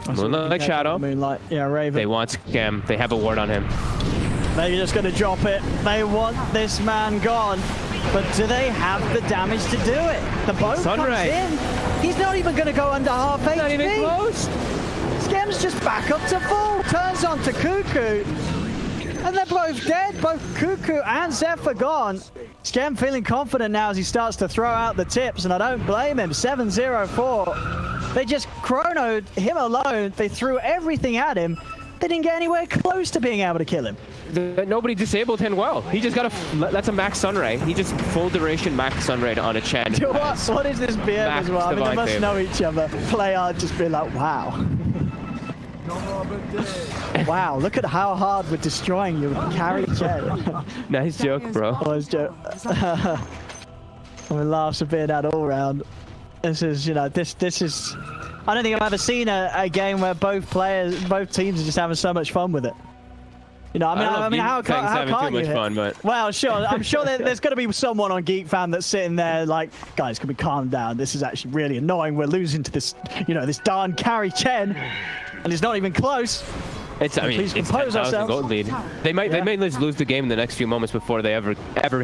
Moonlight Shadow. Moonlight, yeah, Raven. They want Scam. They have a ward on him. They're just going to drop it. They want this man gone. But do they have the damage to do it? The boat comes in. He's not even going to go under half HP. Not even close. Skem's just back up to full. Turns on to Cuckoo. And they're both dead. Both Cuckoo and Zephyr gone. Skem feeling confident now as he starts to throw out the tips. And I don't blame him. 7-0-4. They just chronoed him alone. They threw everything at him. They didn't get anywhere close to being able to kill him. Nobody disabled him well. He just got that's a max sunray. He just full duration max sunray on a Chen. You know what is this BM as well? I mean, they must know each other. Play hard, just be like, wow. Wow, look at how hard we're destroying you with carry Chen. Nice joke, bro. Nice joke. I mean, laughs have been at all round. This is, you know, this is. I don't think I've ever seen a game where both teams are just having so much fun with it. You know, I mean, how can't too much you? Fun, but well, sure. I'm sure there's going to be someone on Geek Fam that's sitting there like, guys, can we calm down? This is actually really annoying. We're losing to this, you know, this darn carry Chen, and it's not even close. It's, I mean, it's 10,000 gold lead. They may lose the game in the next few moments before they ever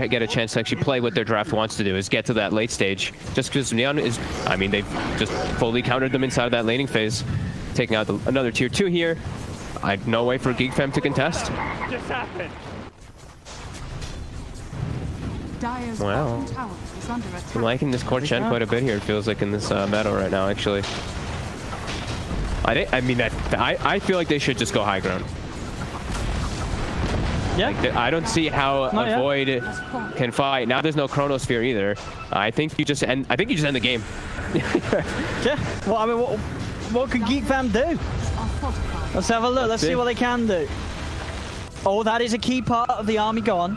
get a chance to actually play what their draft wants to do, is get to that late stage. Just because Neon is, I mean, they've just fully countered them inside of that laning phase, taking out another tier 2 here. I have no way for Geek Fam to contest. Just happened. Wow. I'm liking this core Chen quite a bit here, it feels like, in this meta right now, actually. I mean, I feel like they should just go high ground. Yeah. Like, I don't see how a Void can fight. Now there's no Chronosphere either. I think you just end the game. Yeah. Well, I mean, what can Geek Fam do? Let's have a look. Let's see what they can do. Oh, that is a key part of the army gone.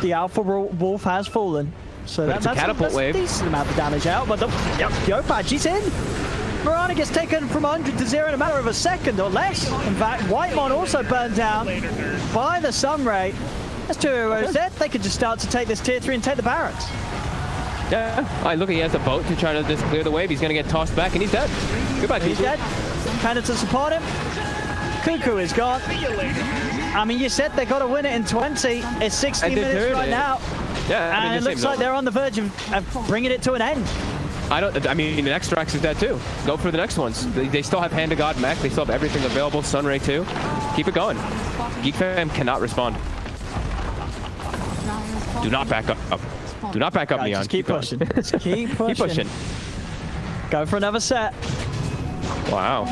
The Alpha Wolf has fallen. So that's a catapult wave. That's a decent amount of damage out. But Yopaj, he's in. Mirana gets taken from 100 to 0 in a matter of a second or less. In fact, Whitemon also burned down by the Sunray. That's 2 heroes dead. They could just start to take this tier 3 and take the barracks. Yeah. Look, he has a boat to try to just clear the wave. He's going to get tossed back, and he's dead. Goodbye, Cuckoo. He's dead. Panda to support him. Cuckoo is gone. I mean, you said they got to win it in 20. It's 60 minutes right now. Yeah, and it looks like they're on the verge of bringing it to an end. I mean, the next Drax is dead too. Go for the next ones. They still have Hand to God mech. They still have everything available. Sunray too. Keep it going. Geek Fam cannot respond. Do not back up. Do not back up, Right, Neon. just keep pushing. Just keep pushing. Keep pushing. Go for another set. Wow.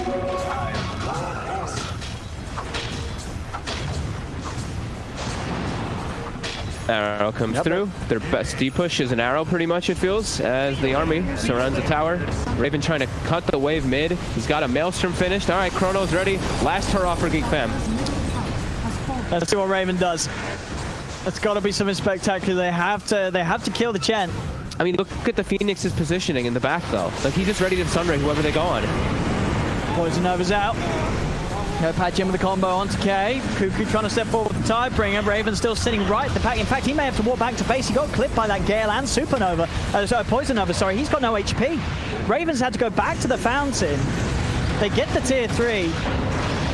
Arrow comes through. Their best D-push is an arrow, pretty much, it feels, as the army surrounds the tower. Raven trying to cut the wave mid. He's got a Maelstrom finished. All right, Chrono's ready. Last hurrah for Geek Fam. Let's see what Raven does. It's got to be something spectacular. They have to kill the Chen. I mean, look at the Phoenix's positioning in the back, though. Like, he's just ready to Sunray whoever they go on. Poison Nova's out. Yopaj in with the combo onto K. Cuckoo trying to step forward with the Tidebringer. Raven still sitting right at the pack. In fact, he may have to walk back to base. He got clipped by that Gale and Supernova. Poison Nova, sorry. He's got no HP. Raven's had to go back to the fountain. They get the tier 3.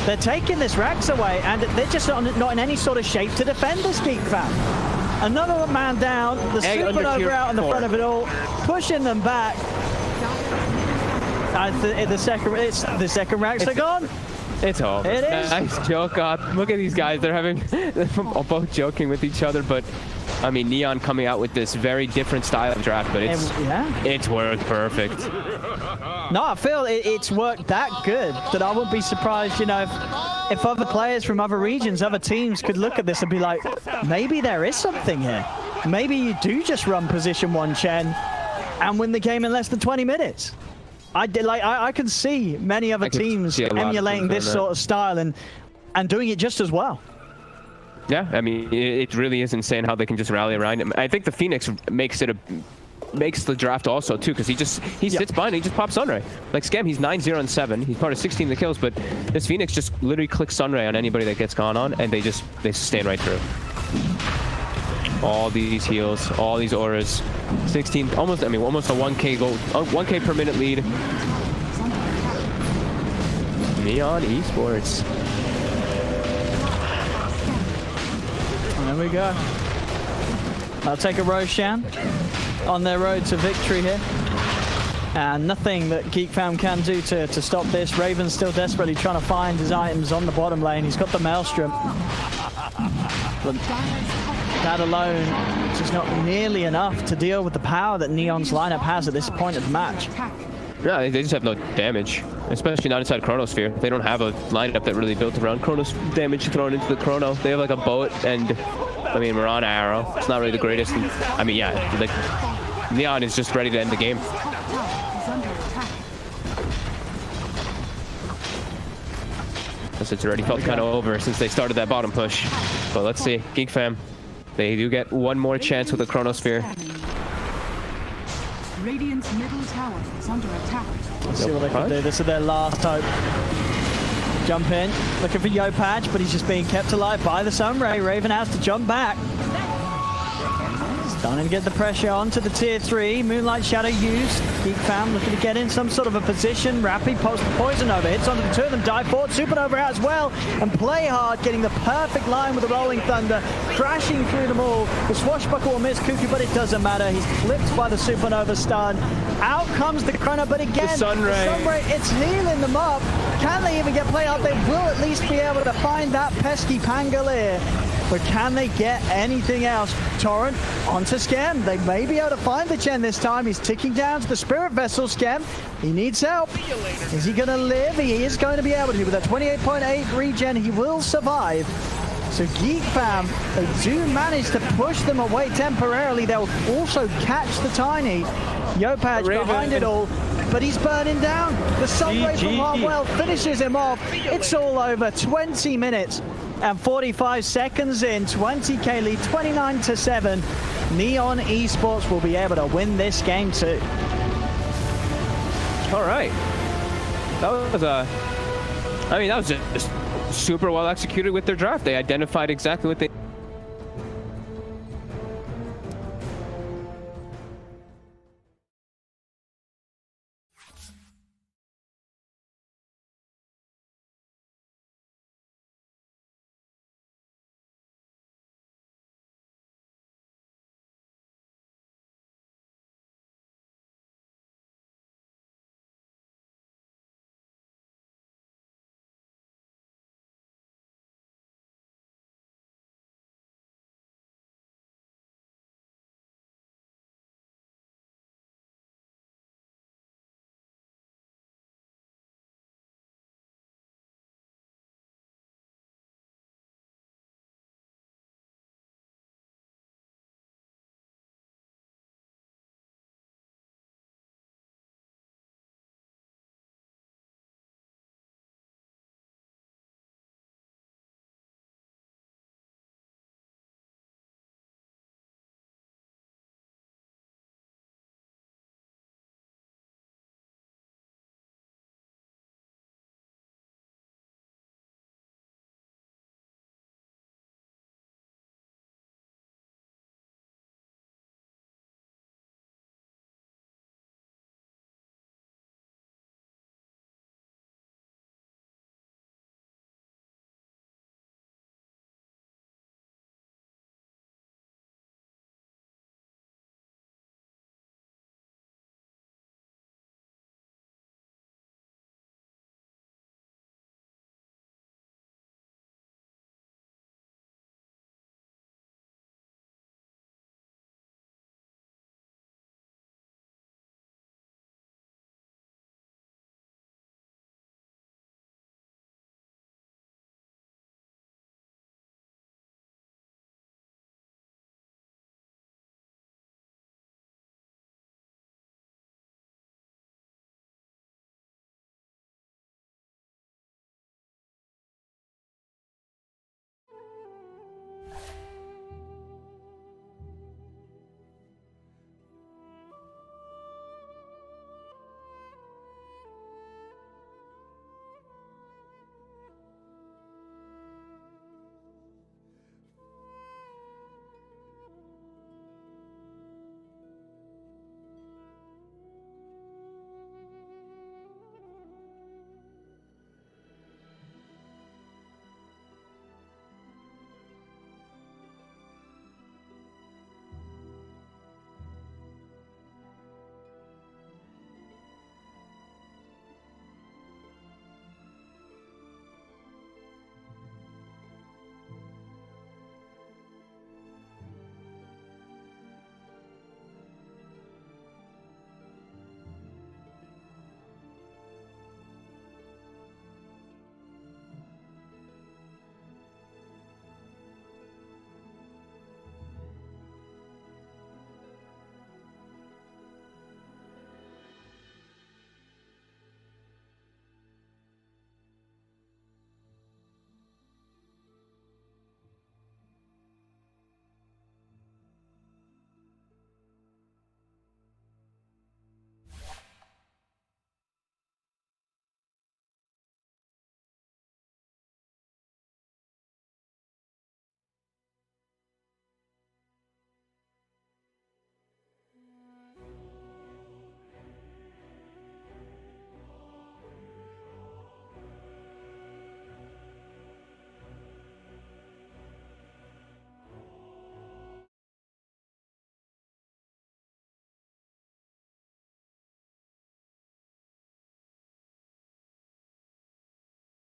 They're taking this Rax away, and they're just not in any sort of shape to defend this Geek Fam. Another man down. The Supernova out in the front of it all, pushing them back. The second Rax are gone. It's over. It is. Nice joke. Look at these guys. They're both joking with each other, but I mean, Neon coming out with this very different style of draft, but it's worked perfect. No, I feel it's worked that good that I wouldn't be surprised, you know, if other players from other regions, other teams could look at this and be like, maybe there is something here. Maybe you do just run position 1 Chen and win the game in less than 20 minutes. I can see many other teams emulating this sort of style and doing it just as well. Yeah, I mean, it really is insane how they can just rally around him. I think the Phoenix makes the draft also too, because he sits behind, he just pops Sunray. Like Scam, he's 9-0-7. He's part of 16 the kills, but this Phoenix just literally clicks Sunray on anybody that gets gone on, and they stand right through. All these heals, all these auras, 16, almost a 1K gold, 1K per minute lead. Neon Esports. There we go. I'll take a Roshan on their road to victory here. And nothing that Geek Fam can do to stop this. Raven's still desperately trying to find his items on the bottom lane. He's got the Maelstrom. But that alone is just not nearly enough to deal with the power that Neon's lineup has at this point of the match. Yeah, they just have no damage, especially not inside Chronosphere. They don't have a lineup that really built around Chronos damage thrown into the Chrono. They have like a boat and, I mean, we're on Arrow. It's not really the greatest. And, I mean, yeah, like, Neon is just ready to end the game. It's already felt kind of over since they started that bottom push. But let's see, Geek Fam, they do get one more chance with the Chronosphere. Radiant's middle tower is under attack. Let's see what they can do. This is their last hope. Jump in, looking for Yopaj, but he's just being kept alive by the Sunray. Raven has to jump back. Starting to get the pressure onto the tier 3. Moonlight Shadow used. Geek Fam looking to get in some sort of a position. Rappy post the Poison Nova. Hits onto the 2 of them. Dive forward. Supernova out as well. And play hard, getting the perfect line with the Rolling Thunder. Crashing through them all. The Swashbuckle will miss Cuckoo, but it doesn't matter. He's clipped by the Supernova stun. Out comes the Chrono, but again, the Sunray, it's healing them up. Can they even get play out? They will at least be able to find that pesky Pangolier. But can they get anything else? Torrent onto Scam. They may be able to find the Chen this time. He's ticking down to the Spirit Vessel. Scam, he needs help. Is he going to live? He is going to be able to. With a 28.8 regen, he will survive. So Geek Fam, they do manage to push them away temporarily. They'll also catch the Tiny. Yopaj behind it all, but he's burning down. The Sunray from Hartwell finishes him off. It's all over. 20 minutes. And 45 seconds in, 20k lead, 29-7. Neon Esports will be able to win this game too. All right. That was that was just super well executed with their draft. They identified exactly what they